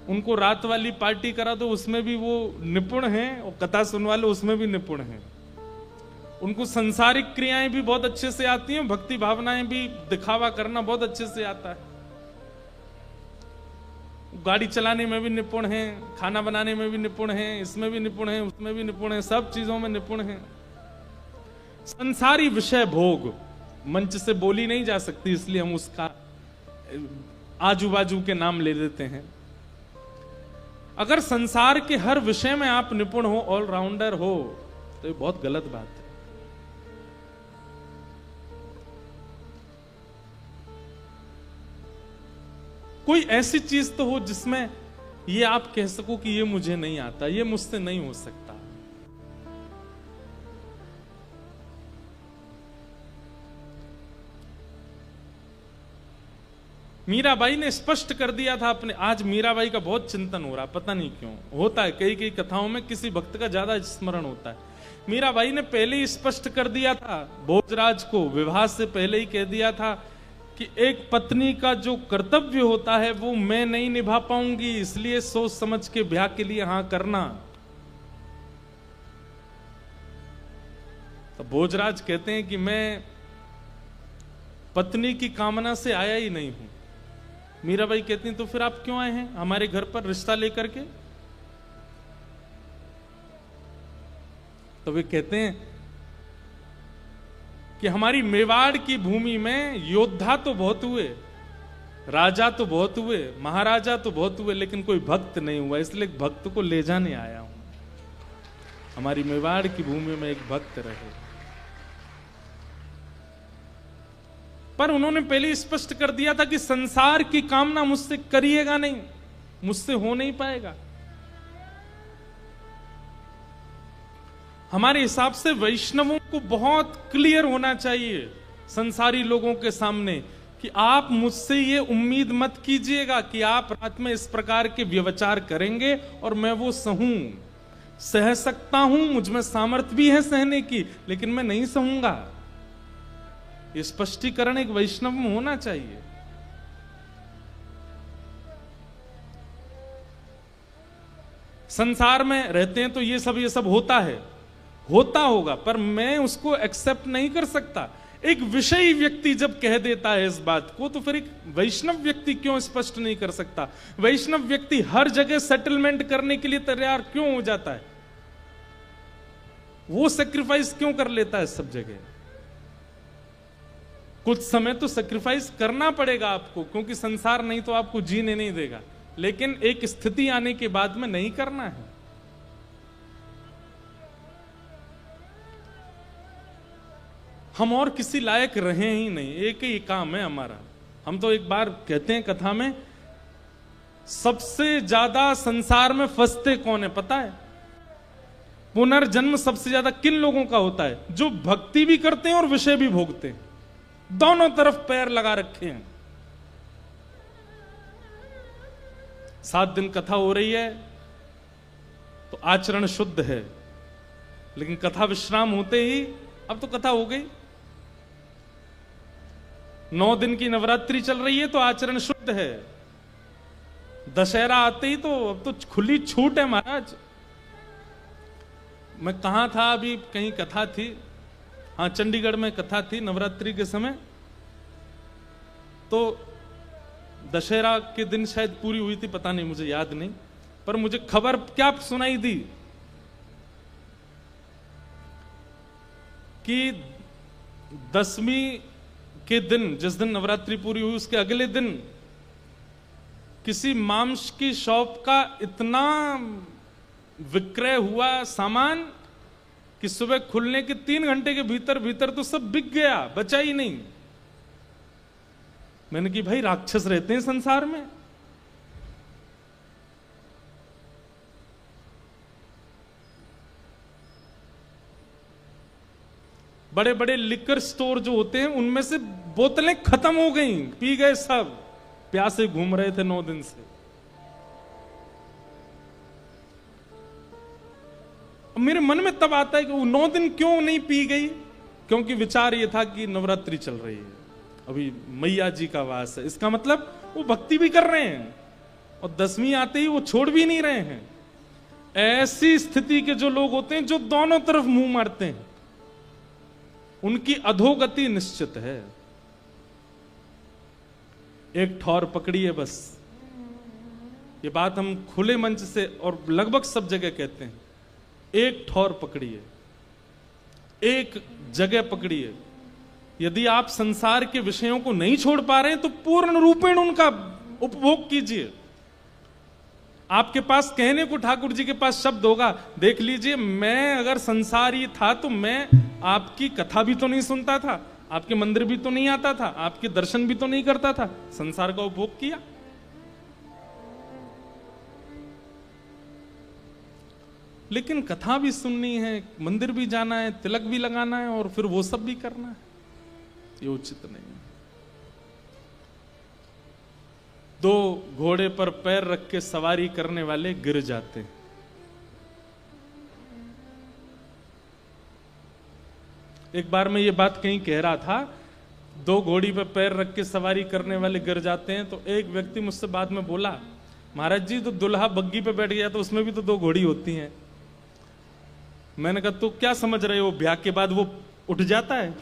उनको रात वाली पार्टी करा दो, उसमें भी वो निपुण हैं, और कथा सुनवा लो, उसमें भी निपुण हैं। उनको संसारिक क्रियाएं भी बहुत अच्छे से आती हैं, भक्ति भावनाएं भी, दिखावा करना बहुत अच्छे से आता है। गाड़ी चलाने में भी निपुण हैं, खाना बनाने में भी निपुण हैं, इसमें भी निपुण हैं, उसमें भी निपुण हैं, सब चीजों में निपुण हैं। संसारी विषय भोग मंच से बोली नहीं जा सकती, इसलिए हम उसका आजू बाजू के नाम ले देते हैं। अगर संसार के हर विषय में आप निपुण हो, ऑलराउंडर हो, तो ये बहुत गलत बात है। कोई ऐसी चीज तो हो जिसमें ये आप कह सको कि ये मुझे नहीं आता, ये मुझसे नहीं हो सकता। मीराबाई ने स्पष्ट कर दिया था अपने, आज मीराबाई का बहुत चिंतन हो रहा, पता नहीं क्यों होता है, कई कई कथाओं में किसी भक्त का ज्यादा स्मरण होता है। मीराबाई ने पहले ही स्पष्ट कर दिया था, भोजराज को विवाह से पहले ही कह दिया था कि एक पत्नी का जो कर्तव्य होता है वो मैं नहीं निभा पाऊंगी, इसलिए सोच समझ के ब्याह के लिए हां करना। तो भोजराज कहते हैं कि मैं पत्नी की कामना से आया ही नहीं हूं। मीराबाई कहती हैं तो फिर आप क्यों आए हैं हमारे घर पर रिश्ता लेकर के? तो वे कहते हैं कि हमारी मेवाड़ की भूमि में योद्धा तो बहुत हुए, राजा तो बहुत हुए, महाराजा तो बहुत हुए, लेकिन कोई भक्त नहीं हुआ, इसलिए भक्त को ले जाने आया हूं। हमारी मेवाड़ की भूमि में एक भक्त रहे। पर उन्होंने पहले स्पष्ट कर दिया था कि संसार की कामना मुझसे करिएगा नहीं, मुझसे हो नहीं पाएगा। हमारे हिसाब से वैष्णवों को बहुत क्लियर होना चाहिए संसारी लोगों के सामने कि आप मुझसे ये उम्मीद मत कीजिएगा कि आप रात में इस प्रकार के व्यवचार करेंगे और मैं वो सह सकता हूं, मुझ में सामर्थ्य भी है सहने की, लेकिन मैं नहीं सहूंगा। ये स्पष्टीकरण एक वैष्णव में होना चाहिए। संसार में रहते हैं तो ये सब होता है, होता होगा, पर मैं उसको एक्सेप्ट नहीं कर सकता। एक विषयी व्यक्ति जब कह देता है इस बात को, तो फिर एक वैष्णव व्यक्ति क्यों स्पष्ट नहीं कर सकता? वैष्णव व्यक्ति हर जगह सेटलमेंट करने के लिए तैयार क्यों हो जाता है? वो सेक्रीफाइस क्यों कर लेता है सब जगह? कुछ समय तो सेक्रीफाइस करना पड़ेगा आपको, क्योंकि संसार नहीं तो आपको जीने नहीं देगा, लेकिन एक स्थिति आने के बाद में नहीं करना है। हम और किसी लायक रहे ही नहीं, एक ही काम है हमारा। हम तो एक बार कहते हैं कथा में, सबसे ज्यादा संसार में फंसते कौन है पता है? पुनर्जन्म सबसे ज्यादा किन लोगों का होता है? जो भक्ति भी करते हैं और विषय भी भोगते हैं, दोनों तरफ पैर लगा रखे हैं। 7 दिन कथा हो रही है तो आचरण शुद्ध है, लेकिन कथा विश्राम होते ही अब तो कथा हो गई। 9 दिन की नवरात्रि चल रही है तो आचरण शुद्ध है। दशहरा आते ही तो अब तो खुली छूट है महाराज। मैं कहां था अभी, कहीं कथा थी, हाँ चंडीगढ़ में कथा थी नवरात्रि के समय। तो दशहरा के दिन शायद पूरी हुई थी, पता नहीं, मुझे याद नहीं, पर मुझे खबर क्या सुनाई दी कि 10वीं के दिन, जिस दिन नवरात्रि पूरी हुई उसके अगले दिन किसी मांस की शॉप का इतना विक्रय हुआ सामान कि सुबह खुलने के 3 घंटे के भीतर भीतर तो सब बिक गया, बचा ही नहीं। मैंने कि भाई राक्षस रहते हैं संसार में। बड़े बड़े लिकर स्टोर जो होते हैं उनमें से बोतलें खत्म हो गई, पी गए सब, प्यासे घूम रहे थे 9 दिन से। मेरे मन में तब आता है कि वो 9 दिन क्यों नहीं पी गई, क्योंकि विचार ये था कि नवरात्रि चल रही है, अभी मैया जी का वास है, इसका मतलब वो भक्ति भी कर रहे हैं और 10वीं आते ही वो छोड़ भी नहीं रहे हैं। ऐसी स्थिति के जो लोग होते हैं जो दोनों तरफ मुंह मारते हैं, उनकी अधोगति निश्चित है। एक ठौर पकड़िए बस, ये बात हम खुले मंच से और लगभग सब जगह कहते हैं, एक ठौर पकड़िए, एक जगह पकड़िए। यदि आप संसार के विषयों को नहीं छोड़ पा रहे हैं तो पूर्ण रूपेण उनका उपभोग कीजिए। आपके पास कहने को ठाकुर जी के पास शब्द होगा, देख लीजिए मैं अगर संसारी था तो मैं आपकी कथा भी तो नहीं सुनता था, आपके मंदिर भी तो नहीं आता था, आपके दर्शन भी तो नहीं करता था, संसार का उपभोग किया। लेकिन कथा भी सुननी है, मंदिर भी जाना है, तिलक भी लगाना है और फिर वो सब भी करना है, ये उचित नहीं है। 2 घोड़े पर पैर रख के सवारी करने वाले गिर जाते हैं। एक बार मैं ये बात कहीं कह रहा था, 2 घोड़ी पर पैर रख के सवारी करने वाले गिर जाते हैं, तो एक व्यक्ति मुझसे बाद में बोला, महाराज जी तो दुल्हा बग्गी पे बैठ गया तो उसमें भी तो 2 घोड़ी होती हैं। मैंने कहा तो क्या समझ रहे हो, ब्याह के बाद वो उठ जाता है?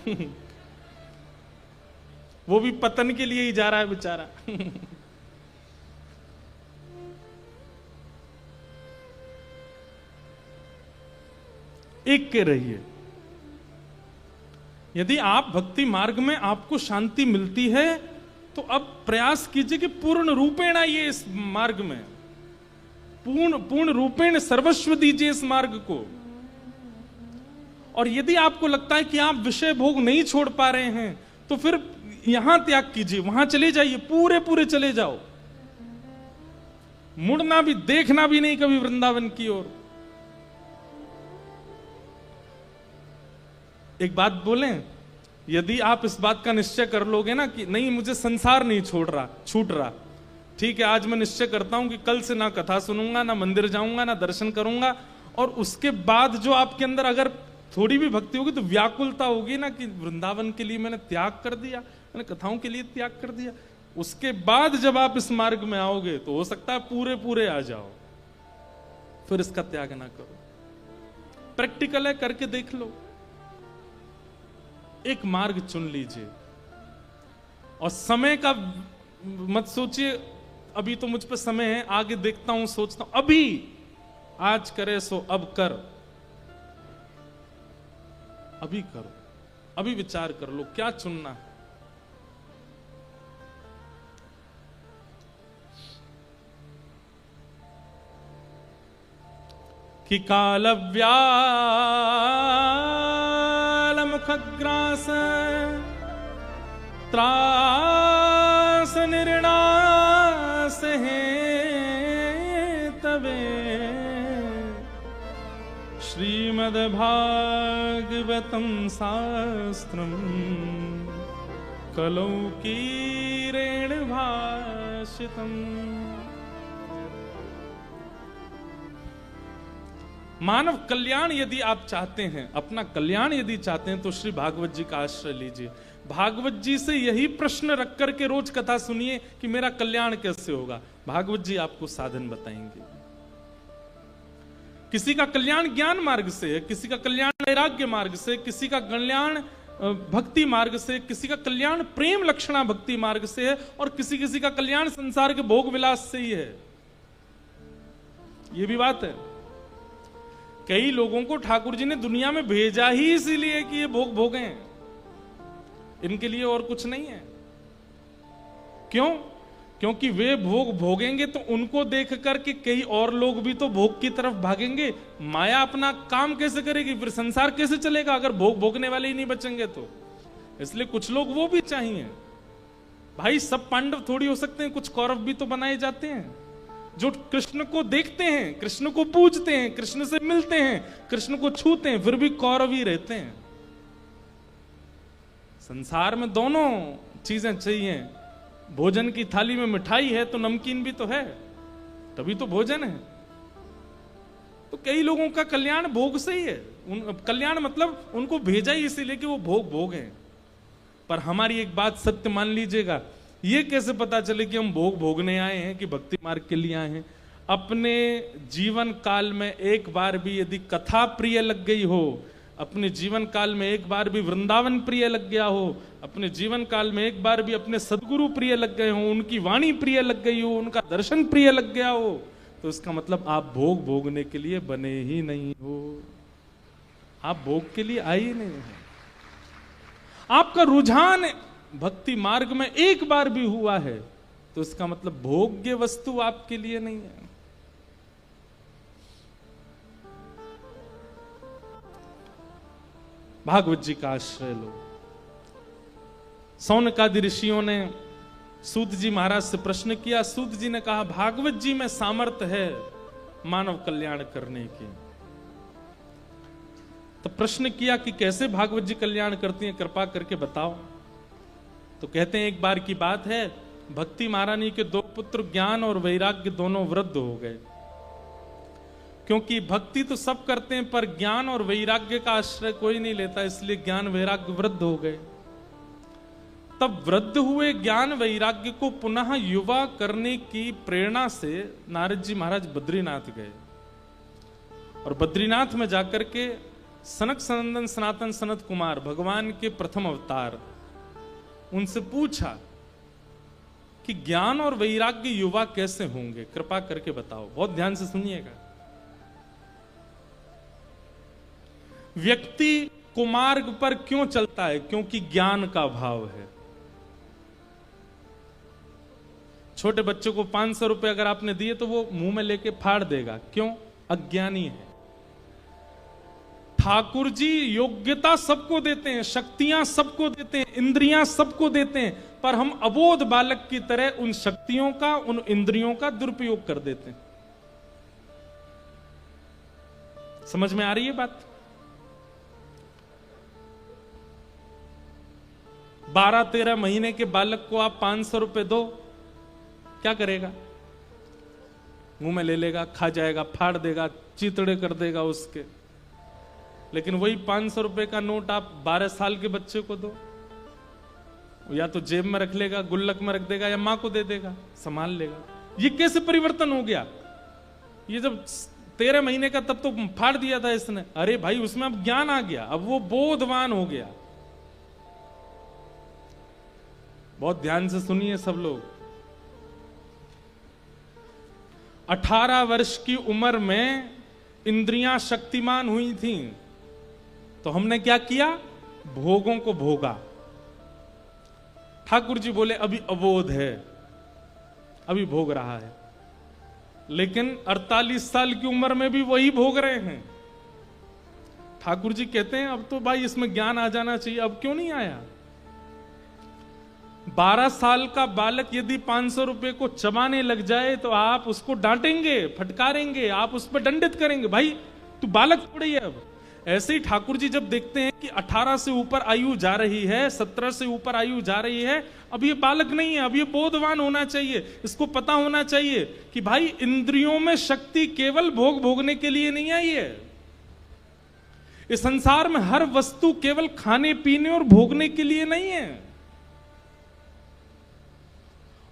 वो भी पतन के लिए ही जा रहा है बेचारा। एक के रहिए। यदि आप भक्ति मार्ग में आपको शांति मिलती है तो अब प्रयास कीजिए कि पूर्ण रूपेण आइए इस मार्ग में, पूर्ण रूपेण सर्वस्व दीजिए इस मार्ग को। और यदि आपको लगता है कि आप विषय भोग नहीं छोड़ पा रहे हैं तो फिर यहां त्याग कीजिए, वहां चले जाइए, पूरे चले जाओ, मुड़ना भी, देखना भी नहीं कभी वृंदावन की ओर। एक बात बोलें, यदि आप इस बात का निश्चय कर लोगे ना कि नहीं मुझे संसार नहीं छूट रहा, ठीक है, आज मैं निश्चय करता हूं कि कल से ना कथा सुनूंगा, ना मंदिर जाऊंगा, ना दर्शन करूंगा, और उसके बाद जो आपके अंदर अगर थोड़ी भी भक्ति होगी तो व्याकुलता होगी ना कि वृंदावन के लिए मैंने त्याग कर दिया, मैंने कथाओं के लिए त्याग कर दिया, उसके बाद जब आप इस मार्ग में आओगे तो हो सकता है पूरे आ जाओ, फिर इसका त्याग ना करो। प्रैक्टिकल है, करके देख लो। एक मार्ग चुन लीजिए और समय का मत सोचिए अभी तो मुझ पे समय है, आगे देखता हूं, सोचता हूं, अभी आज करे सो अब कर, अभी करो, अभी विचार कर लो क्या चुनना है। कि कालव्याल मुखग्रास त्रास निर्णास है, गावे, श्रीमद्भागवतं शास्त्रम् कलौ कीरेण भाषितम्। मानव कल्याण यदि आप चाहते हैं, अपना कल्याण यदि चाहते हैं, तो श्री भागवत जी का आश्रय लीजिए। भागवत जी से यही प्रश्न रख करके रोज कथा सुनिए कि मेरा कल्याण कैसे होगा। भागवत जी आपको साधन बताएंगे। किसी का कल्याण ज्ञान मार्ग से है, किसी का कल्याण वैराग्य मार्ग से, किसी का कल्याण भक्ति मार्ग से, किसी का कल्याण प्रेम लक्षणा भक्ति मार्ग से है, और किसी किसी का कल्याण संसार के भोग विलास से ही है। ये भी बात है। कई लोगों को ठाकुर जी ने दुनिया में भेजा ही इसीलिए कि ये भोग भोगें, इनके लिए और कुछ नहीं है। क्यों? क्योंकि वे भोग भोगेंगे तो उनको देख करके कई और लोग भी तो भोग की तरफ भागेंगे। माया अपना काम कैसे करेगी? फिर संसार कैसे चलेगा अगर भोग भोगने वाले ही नहीं बचेंगे तो? इसलिए कुछ लोग वो भी चाहिए। भाई सब पांडव थोड़ी हो सकते हैं, कुछ कौरव भी तो बनाए जाते हैं जो कृष्ण को देखते हैं, कृष्ण को पूजते हैं, कृष्ण से मिलते हैं, कृष्ण को छूते हैं, फिर भी कौरव ही रहते हैं। संसार में दोनों चीजें चाहिए। भोजन की थाली में मिठाई है तो नमकीन भी तो है, तभी तो भोजन है। तो कई लोगों का कल्याण भोग से ही है। कल्याण मतलब उनको भेजा ही इसीलिए कि वो भोग भोगें। पर हमारी एक बात सत्य मान लीजिएगा, ये कैसे पता चले कि हम भोग भोगने आए हैं कि भक्ति मार्ग के लिए आए हैं? अपने जीवन काल में एक बार भी यदि कथा प्रिय लग गई हो, अपने जीवन काल में एक बार भी वृंदावन प्रिय लग गया हो, अपने जीवन काल में एक बार भी अपने सदगुरु प्रिय लग गए हो, उनकी वाणी प्रिय लग गई हो, उनका दर्शन प्रिय लग गया हो, तो इसका मतलब आप भोग भोगने के लिए बने ही नहीं हो। आप भोग के लिए आए ही नहीं हो। आपका रुझान भक्ति मार्ग में एक बार भी हुआ है तो इसका मतलब भोग्य वस्तु आपके लिए नहीं है। भागवत जी का आश्रय लो। सौनकादि ऋषियों ने सूत जी महाराज से प्रश्न किया। सूत जी ने कहा भागवत जी में सामर्थ्य है मानव कल्याण करने की। तो प्रश्न किया कि कैसे भागवत जी कल्याण करती हैं, कृपा करके बताओ। तो कहते हैं एक बार की बात है, भक्ति महारानी के दो पुत्र ज्ञान और वैराग्य दोनों वृद्ध हो गए। क्योंकि भक्ति तो सब करते हैं पर ज्ञान और वैराग्य का आश्रय कोई नहीं लेता, इसलिए ज्ञान वैराग्य वृद्ध हो गए। तब वृद्ध हुए ज्ञान वैराग्य को पुनः युवा करने की प्रेरणा से नारद जी महाराज बद्रीनाथ गए। और बद्रीनाथ में जाकर के सनक सनंदन सनातन सनत कुमार भगवान के प्रथम अवतार, उनसे पूछा कि ज्ञान और वैराग्य युवा कैसे होंगे, कृपा करके बताओ। बहुत ध्यान से सुनिएगा। व्यक्ति कुमार्ग पर क्यों चलता है? क्योंकि ज्ञान का भाव है। छोटे बच्चे को 500 रुपए अगर आपने दिए तो वो मुंह में लेके फाड़ देगा। क्यों? अज्ञानी है। ठाकुर जी योग्यता सबको देते हैं, शक्तियां सबको देते हैं, इंद्रियां सबको देते हैं, पर हम अबोध बालक की तरह उन शक्तियों का, उन इंद्रियों का दुरुपयोग कर देते हैं। समझ में आ रही है बात? 12-13 महीने के बालक को आप 500 रुपए दो, क्या करेगा? मुंह में ले लेगा, खा जाएगा, फाड़ देगा, चितड़े कर देगा उसके। लेकिन वही 500 रुपए का नोट आप 12 साल के बच्चे को दो, या तो जेब में रख लेगा, गुल्लक में रख देगा, या मां को दे देगा, संभाल लेगा। ये कैसे परिवर्तन हो गया? ये जब 13 महीने का तब तो फाड़ दिया था इसने। अरे भाई उसमें अब ज्ञान आ गया, अब वो बोधवान हो गया। बहुत ध्यान से सुनिए सब लोग। 18 वर्ष की उम्र में इंद्रियां शक्तिमान हुई थीं, तो हमने क्या किया? भोगों को भोगा। ठाकुर जी बोले अभी अबोध है, अभी भोग रहा है। लेकिन 48 साल की उम्र में भी वही भोग रहे हैं। ठाकुर जी कहते हैं अब तो भाई इसमें ज्ञान आ जाना चाहिए, अब क्यों नहीं आया? 12 साल का बालक यदि 500 रुपए को चबाने लग जाए तो आप उसको डांटेंगे, फटकारेंगे, आप उस पर दंडित करेंगे, भाई तू बालक थोड़ी है। अब ऐसे ही ठाकुर जी जब देखते हैं कि 18 से ऊपर आयु जा रही है, 17 से ऊपर आयु जा रही है, अब ये बालक नहीं है, अब ये बोधवान होना चाहिए, इसको पता होना चाहिए कि भाई इंद्रियों में शक्ति केवल भोग भोगने के लिए नहीं आई है। इस संसार में हर वस्तु केवल खाने पीने और भोगने के लिए नहीं है।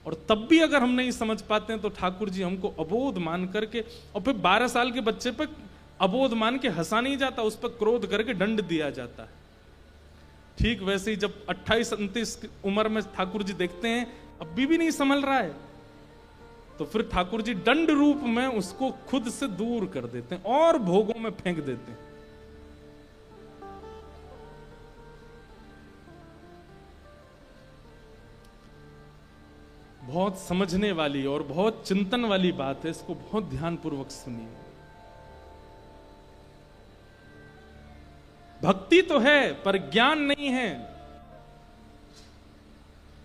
और तब भी अगर हम नहीं समझ पाते हैं तो ठाकुर जी हमको अबोध मान करके, और फिर 12 साल के बच्चे पर अबोध मान के हंसा नहीं जाता, उस पर क्रोध करके दंड दिया जाता है। ठीक वैसे ही जब 28-29 की उम्र में ठाकुर जी देखते हैं अब भी नहीं संभल रहा है, तो फिर ठाकुर जी दंड रूप में उसको खुद से दूर कर देते हैं और भोगों में फेंक देते हैं। बहुत समझने वाली और बहुत चिंतन वाली बात है, इसको बहुत ध्यानपूर्वक सुनिए। भक्ति तो है पर ज्ञान नहीं है,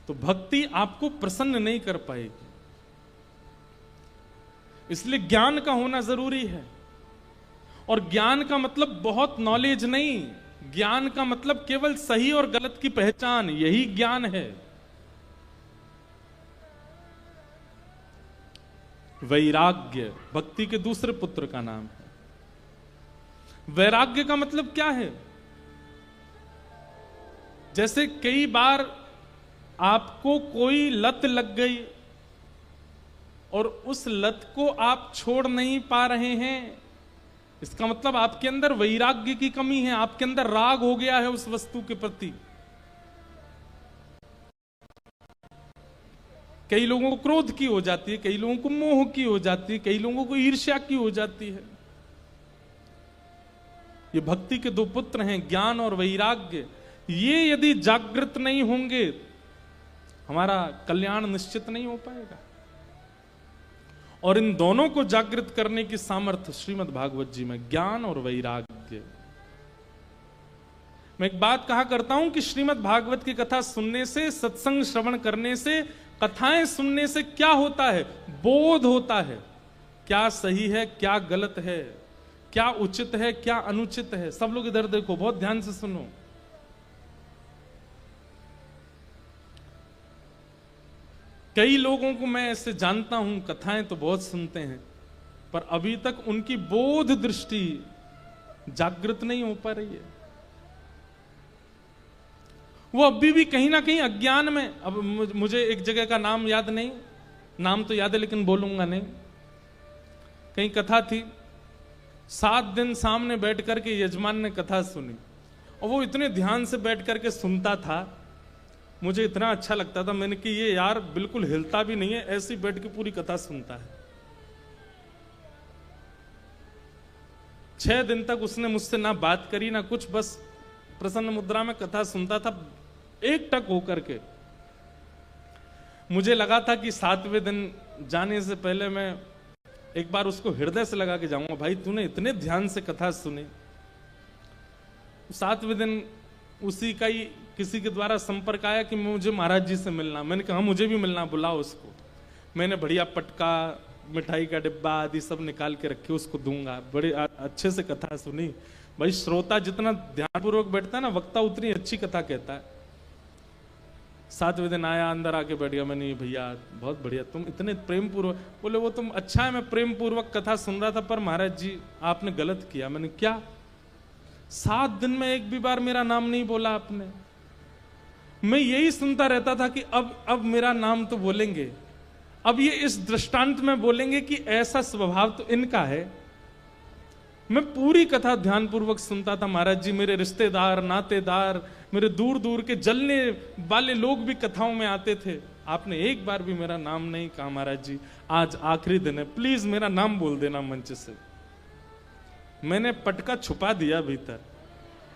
तो भक्ति आपको प्रसन्न नहीं कर पाएगी। इसलिए ज्ञान का होना जरूरी है। और ज्ञान का मतलब बहुत नॉलेज नहीं, ज्ञान का मतलब केवल सही और गलत की पहचान, यही ज्ञान है। वैराग्य भक्ति के दूसरे पुत्र का नाम है। वैराग्य का मतलब क्या है? जैसे कई बार आपको कोई लत लग गई और उस लत को आप छोड़ नहीं पा रहे हैं, इसका मतलब आपके अंदर वैराग्य की कमी है, आपके अंदर राग हो गया है उस वस्तु के प्रति। कई लोगों को क्रोध की हो जाती है, कई लोगों को मोह की हो जाती है, कई लोगों को ईर्ष्या की हो जाती है। ये भक्ति के दो पुत्र हैं, ज्ञान और वैराग्य। ये यदि जागृत नहीं होंगे हमारा कल्याण निश्चित नहीं हो पाएगा। और इन दोनों को जागृत करने की सामर्थ्य श्रीमद् भागवत जी में, ज्ञान और वैराग्य। मैं एक बात कहा करता हूं कि श्रीमद् भागवत की कथा सुनने से, सत्संग श्रवण करने से, कथाएं सुनने से क्या होता है? बोध होता है। क्या सही है, क्या गलत है, क्या उचित है, क्या अनुचित है। सब लोग इधर देखो, बहुत ध्यान से सुनो। कई लोगों को मैं ऐसे जानता हूं, कथाएं तो बहुत सुनते हैं, पर अभी तक उनकी बोध दृष्टि जागृत नहीं हो पा रही है। वो अभी भी कहीं ना कहीं अज्ञान में। अब मुझे एक जगह का नाम याद नहीं, नाम तो याद है लेकिन बोलूंगा नहीं। कहीं कथा थी, 7 दिन सामने बैठ करके यजमान ने कथा सुनी, और वो इतने ध्यान से बैठ करके सुनता था, मुझे इतना अच्छा लगता था। मैंने कि ये यार बिल्कुल हिलता भी नहीं है, ऐसी बैठ के पूरी कथा सुनता है। 6 दिन तक उसने मुझसे ना बात करी ना कुछ, बस प्रसन्न मुद्रा में कथा सुनता था, एक टक होकर के। मुझे लगा था कि 7वें दिन जाने से पहले मैं एक बार उसको हृदय से लगा के जाऊंगा, भाई तूने इतने ध्यान से कथा सुनी। 7वें दिन उसी का ही किसी के द्वारा संपर्क आया कि मुझे महाराज जी से मिलना। मैंने कहा मुझे भी मिलना, बुलाओ उसको। मैंने बढ़िया पटका, मिठाई का डिब्बा आदि सब निकाल के रखे, उसको दूंगा। बड़े अच्छे से कथा सुनी। भाई श्रोता जितना ध्यानपूर्वक बैठता है ना, वक्ता उतनी अच्छी कथा कहता है। 7वें दिन आया, अंदर आके बैठ गया। मैंने भैया बहुत बढ़िया, तुम इतने प्रेम पूर्वक। बोले वो तुम अच्छा है, मैं प्रेम पूर्वक कथा सुन रहा था, पर महाराज जी आपने गलत किया। मैंने क्या? 7 दिन में एक भी बार मेरा नाम नहीं बोला आपने। मैं यही सुनता रहता था कि अब मेरा नाम तो बोलेंगे, अब ये इस दृष्टांत में बोलेंगे कि ऐसा स्वभाव तो इनका है। मैं पूरी कथा ध्यानपूर्वक सुनता था। महाराज जी मेरे रिश्तेदार, नातेदार, मेरे दूर दूर के जलने वाले लोग भी कथाओं में आते थे। आपने एक बार भी मेरा नाम नहीं कहा। महाराज जी आज आखिरी दिन है, प्लीज मेरा नाम बोल देना मंच से। मैंने पटका छुपा दिया भीतर,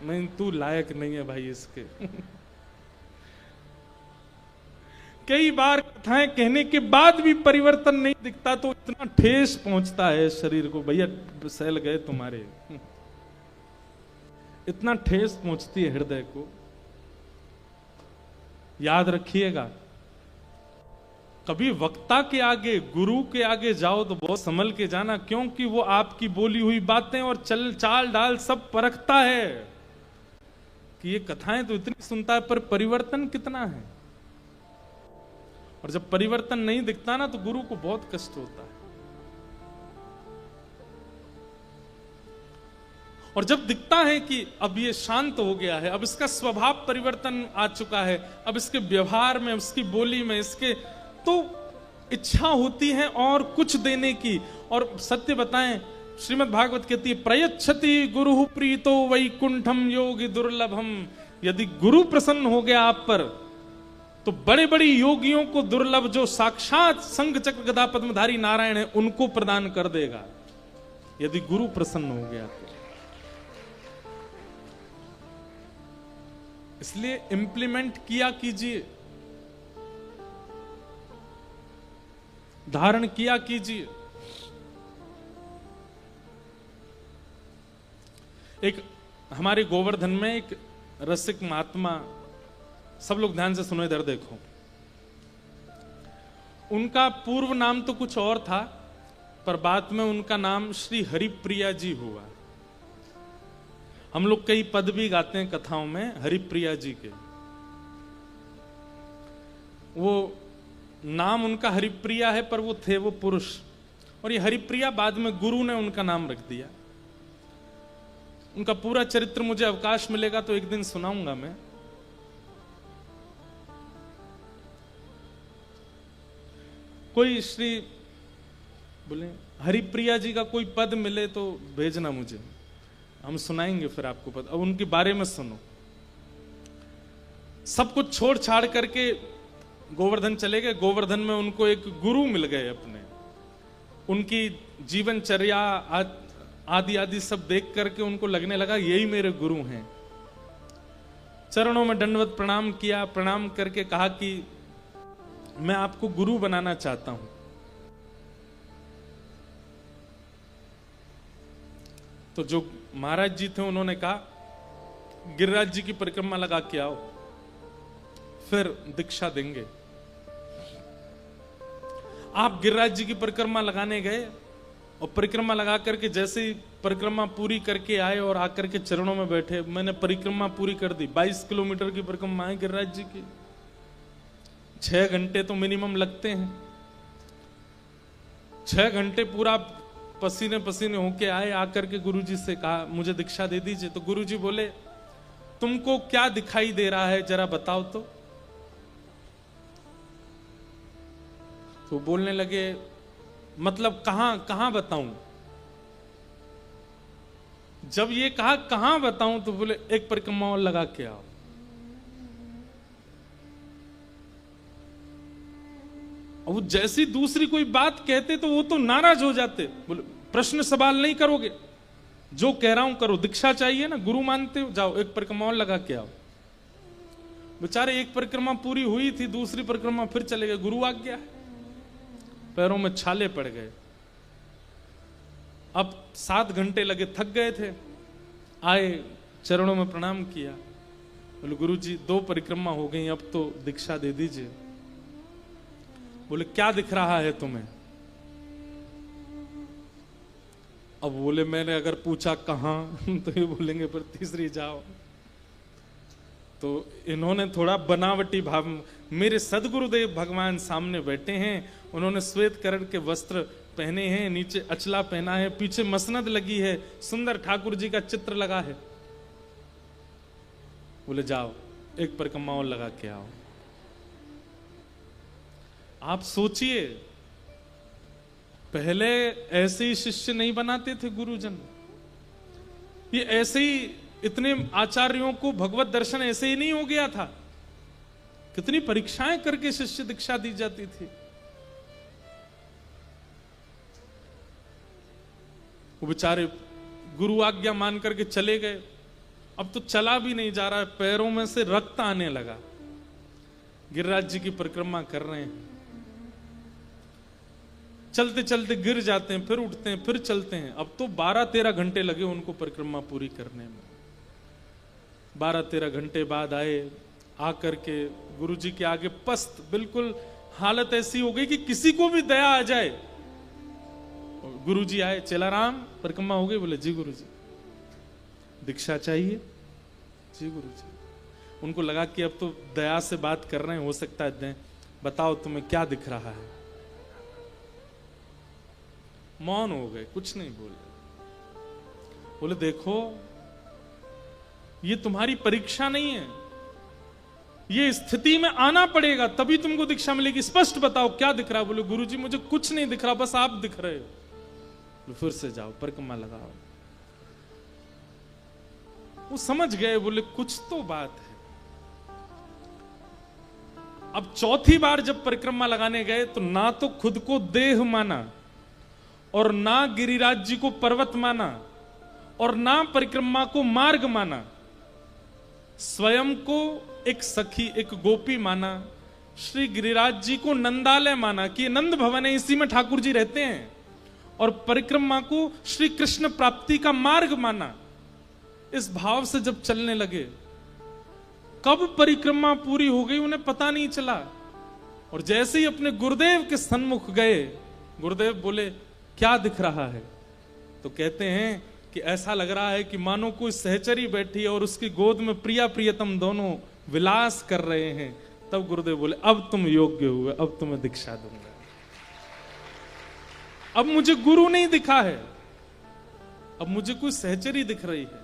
नहीं तू लायक नहीं है भाई इसके। कई बार कथाएं कहने के बाद भी परिवर्तन नहीं दिखता तो इतना ठेस पहुंचता है शरीर को। भैया सहल गए तुम्हारे, इतना ठेस पहुंचती है हृदय को। याद रखिएगा, कभी वक्ता के आगे, गुरु के आगे जाओ तो बहुत संभल के जाना, क्योंकि वो आपकी बोली हुई बातें और चाल डाल सब परखता है कि ये कथाएं तो इतनी सुनता है पर परिवर्तन कितना है। और जब परिवर्तन नहीं दिखता ना तो गुरु को बहुत कष्ट होता है। और जब दिखता है कि अब ये शांत हो गया है, अब इसका स्वभाव परिवर्तन आ चुका है, अब इसके व्यवहार में, उसकी बोली में, इसके, तो इच्छा होती है और कुछ देने की। और सत्य बताएं, श्रीमद् भागवत कहती है प्रयच्छति गुरु प्रीतो वैकुंठम योगी दुर्लभम। यदि गुरु प्रसन्न हो गया आप पर तो बड़े बड़े योगियों को दुर्लभ, जो साक्षात शंख चक्र गदा पद्मधारी नारायण है, उनको प्रदान कर देगा यदि गुरु प्रसन्न हो गया तो। इसलिए इंप्लीमेंट किया कीजिए, धारण किया कीजिए। एक हमारे गोवर्धन में एक रसिक महात्मा, सब लोग ध्यान से सुनो, इधर देखो, उनका पूर्व नाम तो कुछ और था, पर बाद में उनका नाम श्री हरिप्रिया जी हुआ। हम लोग कई पद भी गाते हैं कथाओं में हरिप्रिया जी के। वो नाम उनका हरिप्रिया है, पर वो थे वो पुरुष, और ये हरिप्रिया बाद में गुरु ने उनका नाम रख दिया। उनका पूरा चरित्र मुझे अवकाश मिलेगा तो एक दिन सुनाऊंगा मैं। कोई श्री बोले हरिप्रिया जी का कोई पद मिले तो भेजना मुझे, हम सुनाएंगे फिर आपको पद। अब उनके बारे में सुनो। सब कुछ छोड़ छाड़ करके गोवर्धन चले गए। गोवर्धन में उनको एक गुरु मिल गए अपने। उनकी जीवनचर्या आदि आदि सब देख करके उनको लगने लगा यही मेरे गुरु हैं। चरणों में दंडवत प्रणाम किया। प्रणाम करके कहा कि मैं आपको गुरु बनाना चाहता हूं। तो जो महाराज जी थे उन्होंने कहा गिरिराज जी की परिक्रमा लगा के आओ, फिर दीक्षा देंगे। आप गिरिराज जी की परिक्रमा लगाने गए और परिक्रमा लगा करके जैसे ही परिक्रमा पूरी करके आए और आकर के चरणों में बैठे, मैंने परिक्रमा पूरी कर दी। 22 किलोमीटर की परिक्रमा है गिरिराज जी की। 6 घंटे तो मिनिमम लगते हैं। 6 घंटे पूरा पसीने पसीने होके आए। आकर के गुरुजी से कहा मुझे दीक्षा दे दीजिए। तो गुरुजी बोले तुमको क्या दिखाई दे रहा है जरा बताओ तो। तो बोलने लगे मतलब कहां बताऊं। जब ये कहा कहां बताऊं तो बोले एक परिक्रमा और लगा के आओ। और वो जैसी दूसरी कोई बात कहते तो वो तो नाराज हो जाते। बोले प्रश्न सवाल नहीं करोगे, जो कह रहा हूं करो, दीक्षा चाहिए ना, गुरु मानते हो, जाओ एक परिक्रमा और लगा के आओ। बेचारे एक परिक्रमा पूरी हुई थी, दूसरी परिक्रमा फिर चले गए। गुरु आ गया, पैरों में छाले पड़ गए। अब 7 घंटे लगे, थक गए थे। आए, चरणों में प्रणाम किया। बोले गुरु जी 2 परिक्रमा हो गई, अब तो दीक्षा दे दीजिए। बोले क्या दिख रहा है तुम्हें। अब बोले मैंने अगर पूछा कहां तो ये बोलेंगे पर तीसरी जाओ। तो इन्होंने थोड़ा बनावटी भाव, मेरे सदगुरुदेव भगवान सामने बैठे हैं, उन्होंने श्वेत करण के वस्त्र पहने हैं, नीचे अचला पहना है, पीछे मसनद लगी है, सुंदर ठाकुर जी का चित्र लगा है। बोले जाओ एक परिक्रमा और लगा के आओ। आप सोचिए पहले ऐसे ही शिष्य नहीं बनाते थे गुरुजन। ये ऐसे ही इतने आचार्यों को भगवत दर्शन ऐसे ही नहीं हो गया था। कितनी परीक्षाएं करके शिष्य दीक्षा दी जाती थी। वो बेचारे गुरु आज्ञा मान करके चले गए। अब तो चला भी नहीं जा रहा है, पैरों में से रक्त आने लगा। गिरिराज जी की परिक्रमा कर रहे हैं, चलते चलते गिर जाते हैं, फिर उठते हैं, फिर चलते हैं। अब तो 12-13 घंटे लगे उनको परिक्रमा पूरी करने में। 12-13 घंटे बाद आए, आकर के गुरु जी के आगे पस्त बिल्कुल हालत ऐसी हो गई कि किसी को भी दया आ जाए। गुरुजी आए, चेलाराम परिक्रमा हो गई? बोले जी गुरुजी। दीक्षा चाहिए? जी गुरुजी। उनको लगा कि अब तो दया से बात कर रहे हैं, हो सकता है दें। बताओ तुम्हें क्या दिख रहा है? मौन हो गए, कुछ नहीं बोले। बोले देखो, ये तुम्हारी परीक्षा नहीं है, ये स्थिति में आना पड़ेगा तभी तुमको दीक्षा मिलेगी। स्पष्ट बताओ क्या दिख रहा है? बोले गुरुजी मुझे कुछ नहीं दिख रहा, बस आप दिख रहे हो। फिर से जाओ, परिक्रमा लगाओ। वो समझ गए, बोले कुछ तो बात है। अब चौथी बार जब परिक्रमा लगाने गए तो ना तो खुद को देह माना और ना गिरिराज जी को पर्वत माना और ना परिक्रमा को मार्ग माना। स्वयं को एक सखी, एक गोपी माना। श्री गिरिराज जी को नंदालय माना कि नंद भवन है, इसी में ठाकुर जी रहते हैं। और परिक्रमा को श्री कृष्ण प्राप्ति का मार्ग माना। इस भाव से जब चलने लगे, कब परिक्रमा पूरी हो गई उन्हें पता नहीं चला। और जैसे ही अपने गुरुदेव के सन्मुख गए, गुरुदेव बोले क्या दिख रहा है? तो कहते हैं कि ऐसा लग रहा है कि मानो कोई सहचरी बैठी है और उसकी गोद में प्रिया प्रियतम दोनों विलास कर रहे हैं। तब गुरुदेव बोले अब तुम योग्य हुए, अब तुम्हें दीक्षा दूंगा। अब मुझे गुरु नहीं दिखा है, अब मुझे कोई सहचरी दिख रही है।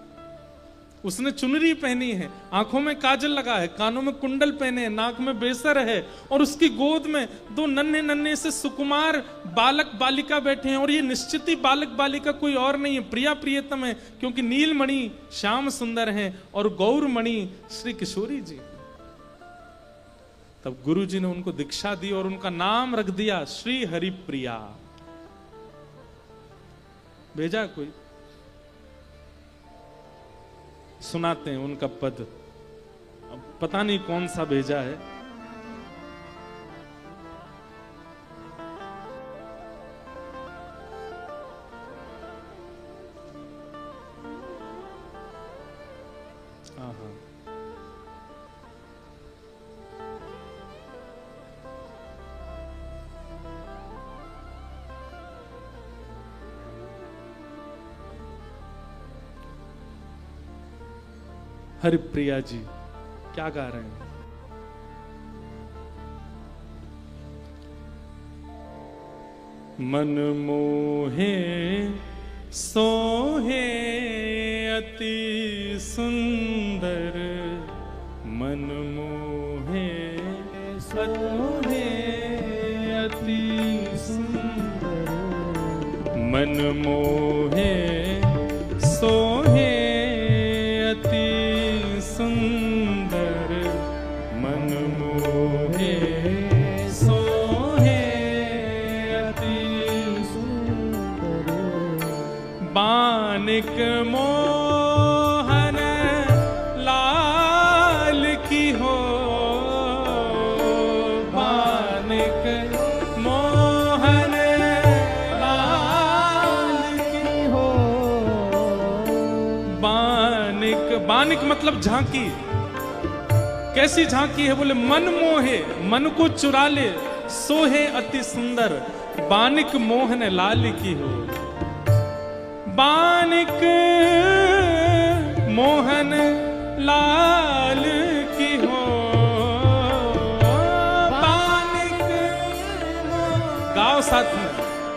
उसने चुनरी पहनी है, आंखों में काजल लगा है, कानों में कुंडल पहने हैं, नाक में बेसर है और उसकी गोद में दो नन्हे नन्हे से सुकुमार बालक बालिका बैठे हैं। और ये निश्चित ही बालक बालिका कोई और नहीं है, प्रिया प्रियतम है, क्योंकि नीलमणि श्याम सुंदर हैं और गौरमणि श्री किशोरी जी। तब गुरु जी ने उनको दीक्षा दी और उनका नाम रख दिया श्री हरिप्रिया। भेजा कोई? सुनाते हैं उनका पद। अब पता नहीं कौन सा भेजा है। हाँ, हरिप्रिया जी क्या गा रहे हैं? मन मोहे सोहे अति सुंदर, मन मोहे सोहे अति सुंदर, मन मोहे सोहे अति सुंदर, मन मोहे सोहे अति सुंदर, बानिक मोहन लाल की हो, बानिक मोहन लाल की हो। बानिक मतलब झांकी। कैसी झांकी है? बोले मन मोहे, मन को चुरा ले, सोहे अति सुंदर, बानिक मोहन लाल की हो। बानिक मोहन लाल की हो, बानिक गाओ साथ में,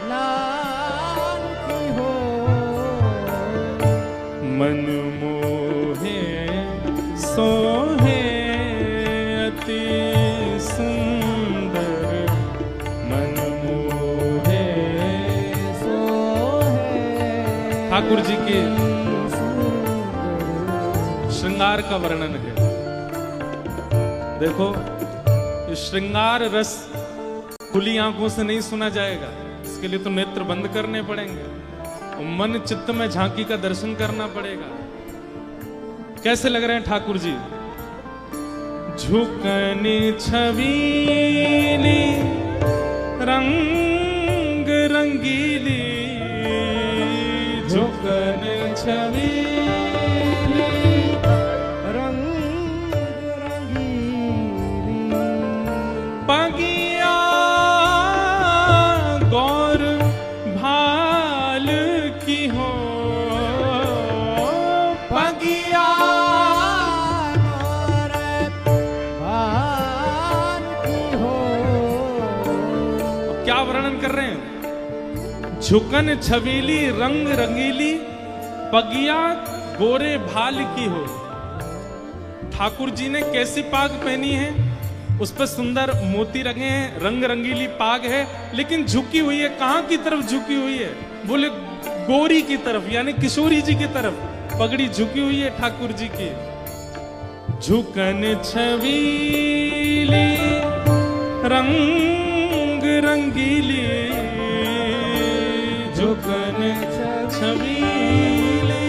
लाल की हो। मन मोहे सोहे अति सुंदर, मन मोहे सोहे। ठाकुर जी के श्रृंगार का वर्णन है। देखो, ये श्रृंगार रस खुली आंखों से नहीं सुना जाएगा, इसके लिए तो नेत्र बंद करने पड़ेंगे, मन चित्त में झांकी का दर्शन करना पड़ेगा। कैसे लग रहे हैं ठाकुर जी? झुकनी छबीली रंग रंगीली, झुकन छबीली रंग रंगीली, पगिया झुकन छबीली रंग रंगीली, पगिया गोरे भाल की हो। ठाकुर जी ने कैसी पाग पहनी है, उस पर सुंदर मोती रंगे हैं, रंग रंगीली पाग है, लेकिन झुकी हुई है। कहां की तरफ झुकी हुई है? बोले गोरी की तरफ, यानी किशोरी जी की तरफ पगड़ी झुकी हुई है ठाकुर जी की। झुकन छबीली रंग रंगीली, झुकन छबीली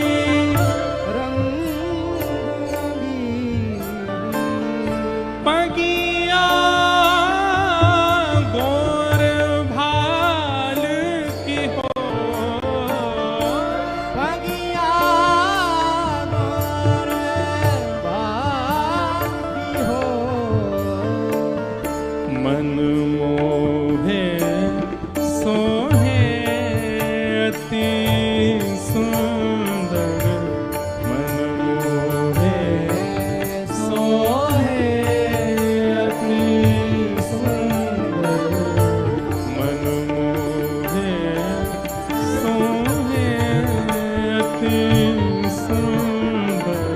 रंग रंगीली, पगिया गोर भाल की हो। पगिया गोर भाल की हो। मन मोहे सोहे अति सुंदर, मन मोहे सोहे अति सुंदर, मन मोहे सोहे अति सुंदर,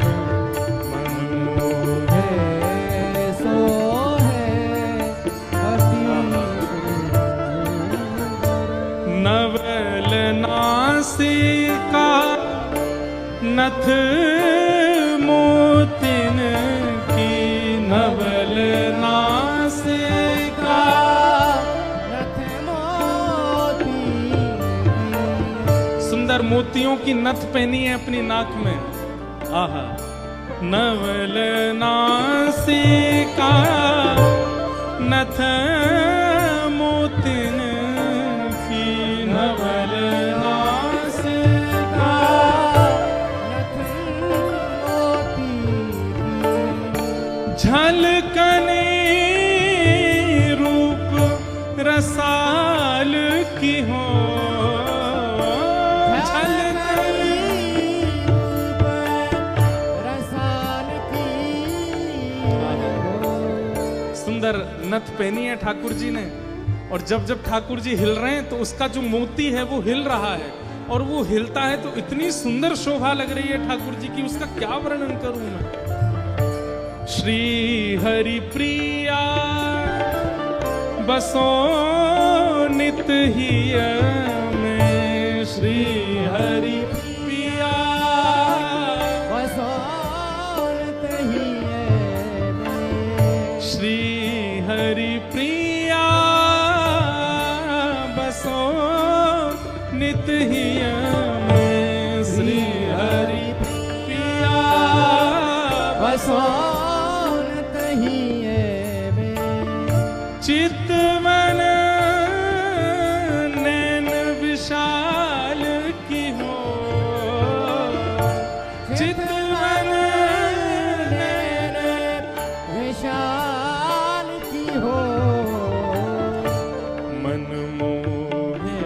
मन मोहे सो है अति नवल नासिका नथ मोतिन की, नवल नासिका रथ मोती सुंदर मोतियों की नथ पहनी है अपनी नाक में। आहा, नवल नासिका नथ मोतिन की, नवल नासिका रथ मोती झलकने रूप रसाल की हो। झलकने रसाल की सुंदर नथ पहनी है ठाकुर जी ने, और जब जब ठाकुर जी हिल रहे हैं तो उसका जो मोती है वो हिल रहा है, और वो हिलता है तो इतनी सुंदर शोभा लग रही है ठाकुर जी की, उसका क्या वर्णन करूं मैं। श्री हरि प्रिया बसो नित हिय में, श्री हरि प्रिया बसोत ही है श्री हरि प्रिया बसो नित हिय में, श्री हरि प्रिया बसोत ही है चितवन नैन विशाल की हो। चितवन नैन विशाल की हो। मन मोहे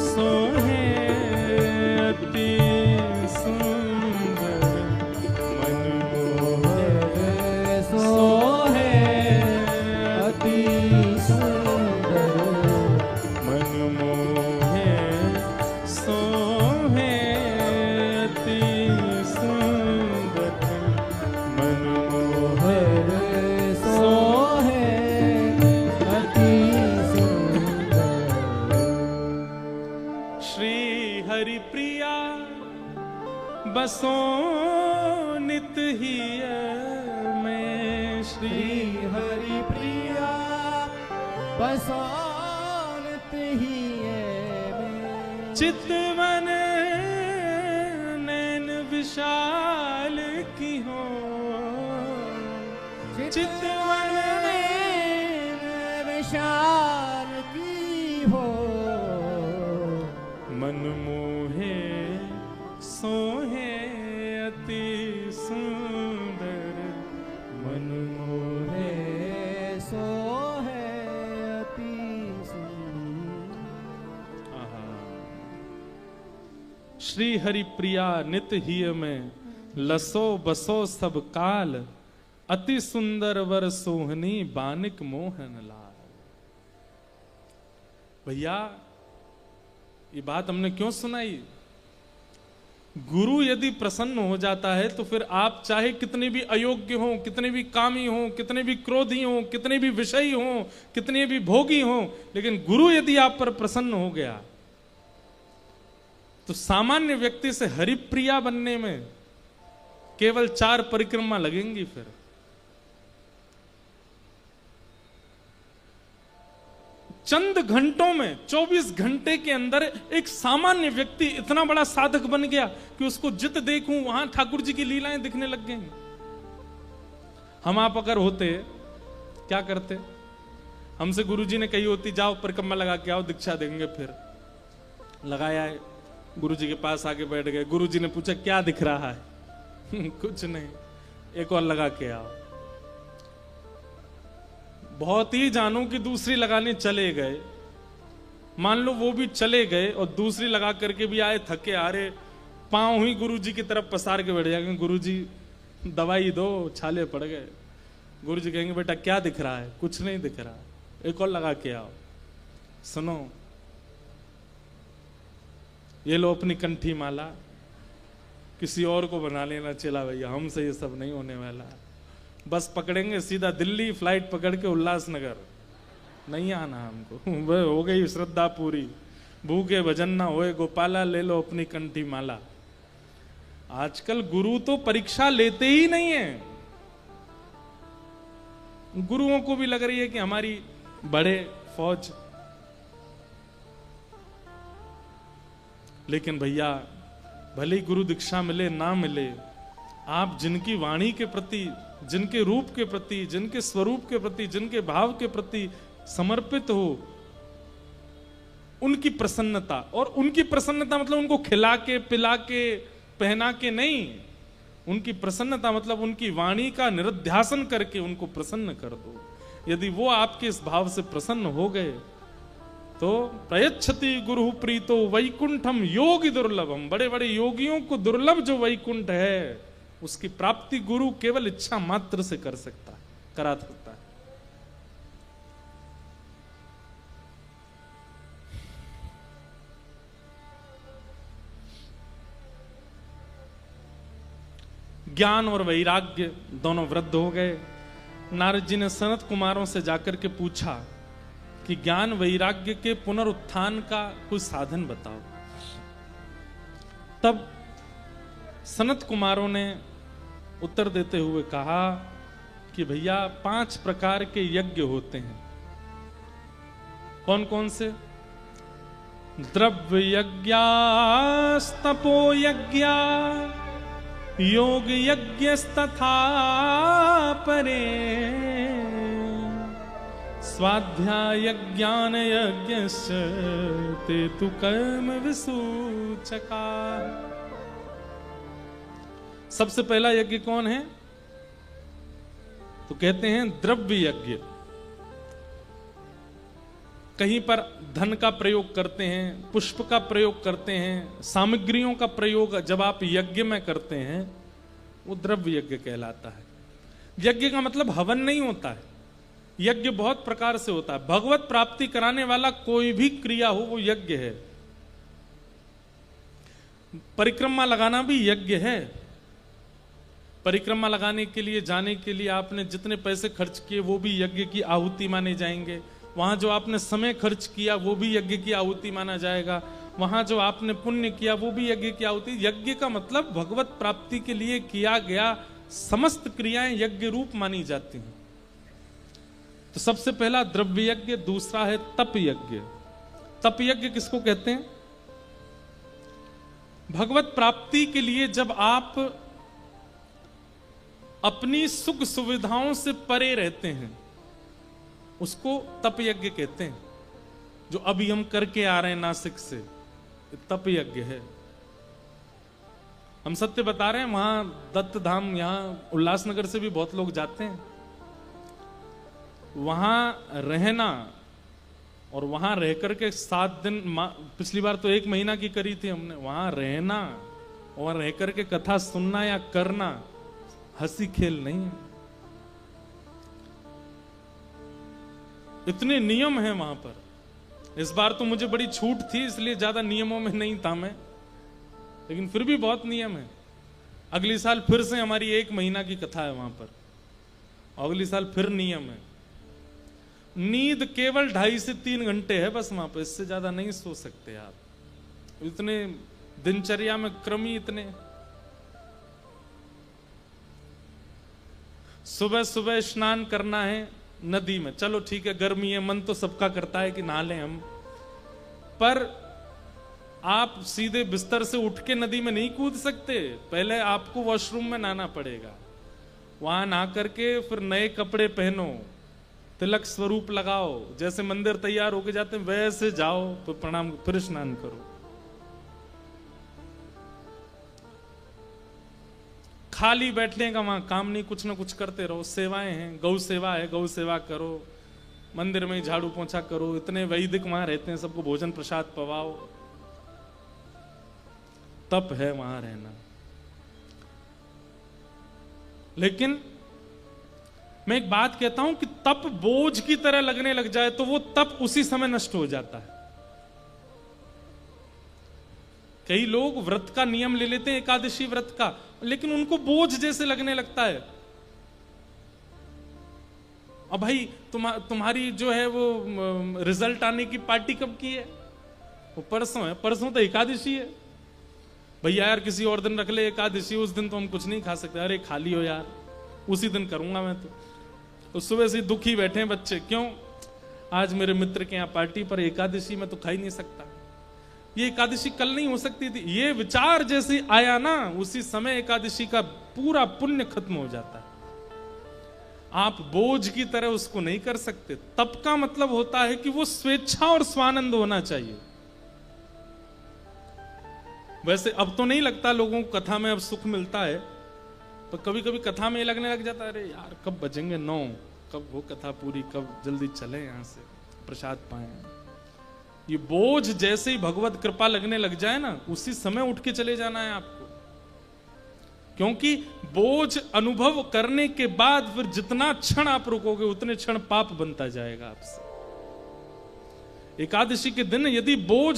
सोहे अति सुंदर, मन मोहे सो है अति सुंदर। मन मोहे सोहे अति सुंदर, मन मोहे सो है अति सुंदर। श्री हरि प्रिया बसो नित हिय में, श्री श्री हरि प्रिया बसोत ही है चितवन नैन विशाल की हो। चितवन विशाल की हो। मन मोहे सोहे अति सुंदर, मन मोहे सो है अति सुंदर। आहा। श्री हरि प्रिया नित हिय में, लसो बसो सब काल, अति सुंदर वर सोहनी बानिक मोहन लाल। भैया ये बात हमने क्यों सुनाई? गुरु यदि प्रसन्न हो जाता है तो फिर आप चाहे कितने भी अयोग्य हो, कितने भी कामी हो, कितने भी क्रोधी हो, कितने भी विषयी हो, कितने भी भोगी हो, लेकिन गुरु यदि आप पर प्रसन्न हो गया तो सामान्य व्यक्ति से हरिप्रिया बनने में केवल 4 परिक्रमा लगेंगी। फिर चंद घंटों में, 24 घंटे के अंदर एक सामान्य व्यक्ति इतना बड़ा साधक बन गया कि उसको जित देखूं वहां ठाकुर जी की लीलाएं दिखने लग गई। हम आप अगर होते क्या करते? हमसे गुरुजी ने कही होती जाओ परिक्रमा लगा के आओ, दीक्षा देंगे। फिर लगाया है, गुरुजी के पास आके बैठ गए। गुरुजी ने पूछा क्या दिख रहा है? कुछ नहीं, एक और लगा के आओ। बहुत ही जानू कि दूसरी लगाने चले गए, मान लो वो भी चले गए और दूसरी लगा करके भी आए, थके आ रहे, पांव ही गुरुजी की तरफ पसार के बैठ जाएंगे। गुरुजी दवाई दो, छाले पड़ गए। गुरुजी कहेंगे बेटा क्या दिख रहा है? कुछ नहीं दिख रहा, एक और लगा के आओ। सुनो, ये लो अपनी कंठी माला, किसी और को बना लेना चला भैया, हमसे ये सब नहीं होने वाला। बस पकड़ेंगे सीधा दिल्ली, फ्लाइट पकड़ के उल्लासनगर, नहीं आना हमको। वह हो गई श्रद्धा पूरी, भूखे भजन ना होए गोपाला, ले लो अपनी कंठी माला। आजकल गुरु तो परीक्षा लेते ही नहीं है। गुरुओं को भी लग रही है कि हमारी बड़े फौज, लेकिन भैया भले ही गुरु दीक्षा मिले ना मिले, आप जिनकी वाणी के प्रति, जिनके रूप के प्रति, जिनके स्वरूप के प्रति, जिनके भाव के प्रति समर्पित हो, उनकी प्रसन्नता, और उनकी प्रसन्नता मतलब उनको खिला के पिला के पहना के नहीं, उनकी प्रसन्नता मतलब उनकी वाणी का निरध्यासन करके उनको प्रसन्न कर दो। यदि वो आपके इस भाव से प्रसन्न हो गए तो प्रयच्छति गुरु प्रीतो वैकुंठम योगी दुर्लभम, बड़े बड़े योगियों को दुर्लभ जो वैकुंठ है उसकी प्राप्ति गुरु केवल इच्छा मात्र से कर सकता है, करा सकता है। ज्ञान और वैराग्य दोनों वृद्ध हो गए। नारद जी ने सनत कुमारों से जाकर के पूछा कि ज्ञान वैराग्य के पुनरुत्थान का कोई साधन बताओ। तब सनत कुमारों ने उत्तर देते हुए कहा कि भैया 5 प्रकार के यज्ञ होते हैं। कौन कौन से? द्रव्य यज्ञास्तपो यज्ञा योग यज्ञस्तथा परे स्वाध्याय ज्ञान यज्ञस्य ते तु कर्म विसूचका। सबसे पहला यज्ञ कौन है? तो कहते हैं द्रव्य यज्ञ। कहीं पर धन का प्रयोग करते हैं, पुष्प का प्रयोग करते हैं, सामग्रियों का प्रयोग जब आप यज्ञ में करते हैं वो द्रव्य यज्ञ कहलाता है। यज्ञ का मतलब हवन नहीं होता है, यज्ञ बहुत प्रकार से होता है। भगवत प्राप्ति कराने वाला कोई भी क्रिया हो वो यज्ञ है। परिक्रमा लगाना भी यज्ञ है। परिक्रमा लगाने के लिए, जाने के लिए आपने जितने पैसे खर्च किए वो भी यज्ञ की आहुति माने जाएंगे। वहां जो आपने समय खर्च किया वो भी यज्ञ की आहुति माना जाएगा। वहां जो आपने पुण्य किया वो भी यज्ञ की आहुति। यज्ञ का मतलब भगवत प्राप्ति के लिए किया गया समस्त क्रियाएं यज्ञ रूप मानी जाती हैं। तो सबसे पहला द्रव्य यज्ञ, दूसरा है तप यज्ञ। तप यज्ञ किसको कहते हैं? भगवत प्राप्ति के लिए जब आप अपनी सुख सुविधाओं से परे रहते हैं उसको तप यज्ञ कहते हैं। जो अभी हम करके आ रहे हैं नासिक से, तप यज्ञ है। हम सत्य बता रहे हैं, वहां दत्त धाम, यहां उल्लासनगर से भी बहुत लोग जाते हैं। वहां रहना और वहां रह करके 7 दिन, पिछली बार तो 1 महीना की करी थी हमने। वहां रहना और रह करके कथा सुनना या करना हंसी खेल नहीं है। इतने नियम हैं वहां पर, इस बार तो मुझे बड़ी छूट थी, इसलिए ज्यादा नियमों में नहीं था मैं, लेकिन फिर भी बहुत नियम है। अगली साल फिर से हमारी 1 महीना की कथा है वहां पर, अगली साल फिर नियम है। नींद केवल 2.5 से 3 घंटे है बस वहां पर, इससे ज्यादा नहीं सो सकते आप। इतने दिनचर्या में क्रम ही इतने। सुबह सुबह स्नान करना है नदी में, चलो ठीक है, गर्मी है, मन तो सबका करता है कि नहा लें हम, पर आप सीधे बिस्तर से उठ के नदी में नहीं कूद सकते, पहले आपको वॉशरूम में नहाना पड़ेगा। वहां नहा करके फिर नए कपड़े पहनो, तिलक स्वरूप लगाओ, जैसे मंदिर तैयार होके जाते हैं वैसे जाओ, तो प्रणाम, फिर स्नान करो। खाली बैठने का वहां काम नहीं, कुछ ना कुछ करते रहो। सेवाएं हैं, गौ सेवा है, गौ सेवा करो, मंदिर में झाड़ू पोंछा करो, इतने वैदिक वहां रहते हैं, सबको भोजन प्रसाद पवाओ। तप है वहां रहना। लेकिन मैं एक बात कहता हूं कि तप बोझ की तरह लगने लग जाए तो वो तप उसी समय नष्ट हो जाता है। कई लोग व्रत का नियम ले लेते हैं, एकादशी व्रत का, लेकिन उनको बोझ जैसे लगने लगता है। अब भाई तुम्हारी जो है वो रिजल्ट आने की पार्टी कब की है? वो परसों है, परसों तो एकादशी है। भैया यार किसी और दिन रख ले एकादशी, उस दिन तो हम कुछ नहीं खा सकते। अरे खाली हो यार, उसी दिन करूंगा मैं तो सुबह से दुखी बैठे हैं बच्चे, क्यों? आज मेरे मित्र के यहाँ पार्टी पर एकादशी में तो खा ही नहीं सकता, ये एकादशी कल नहीं हो सकती थी। ये विचार जैसे आया ना, उसी समय एकादशी का पूरा पुण्य खत्म हो जाता है। आप बोझ की तरह उसको नहीं कर सकते। तप का मतलब होता है कि वो स्वेच्छा और स्वानंद होना चाहिए। वैसे अब तो नहीं लगता लोगों को कथा में अब सुख मिलता है, पर कभी कभी कथा में लगने लग जाता है, अरे यार कब बजेंगे 9, कब हो कथा पूरी, कब जल्दी चले यहां से प्रसाद पाए। ये बोझ जैसे ही भगवत कृपा लगने लग जाए ना, उसी समय उठ के चले जाना है आपको, क्योंकि बोझ अनुभव करने के बाद फिर जितना क्षण आप रुकोगे उतने क्षण पाप बनता जाएगा आपसे। एकादशी के दिन यदि बोझ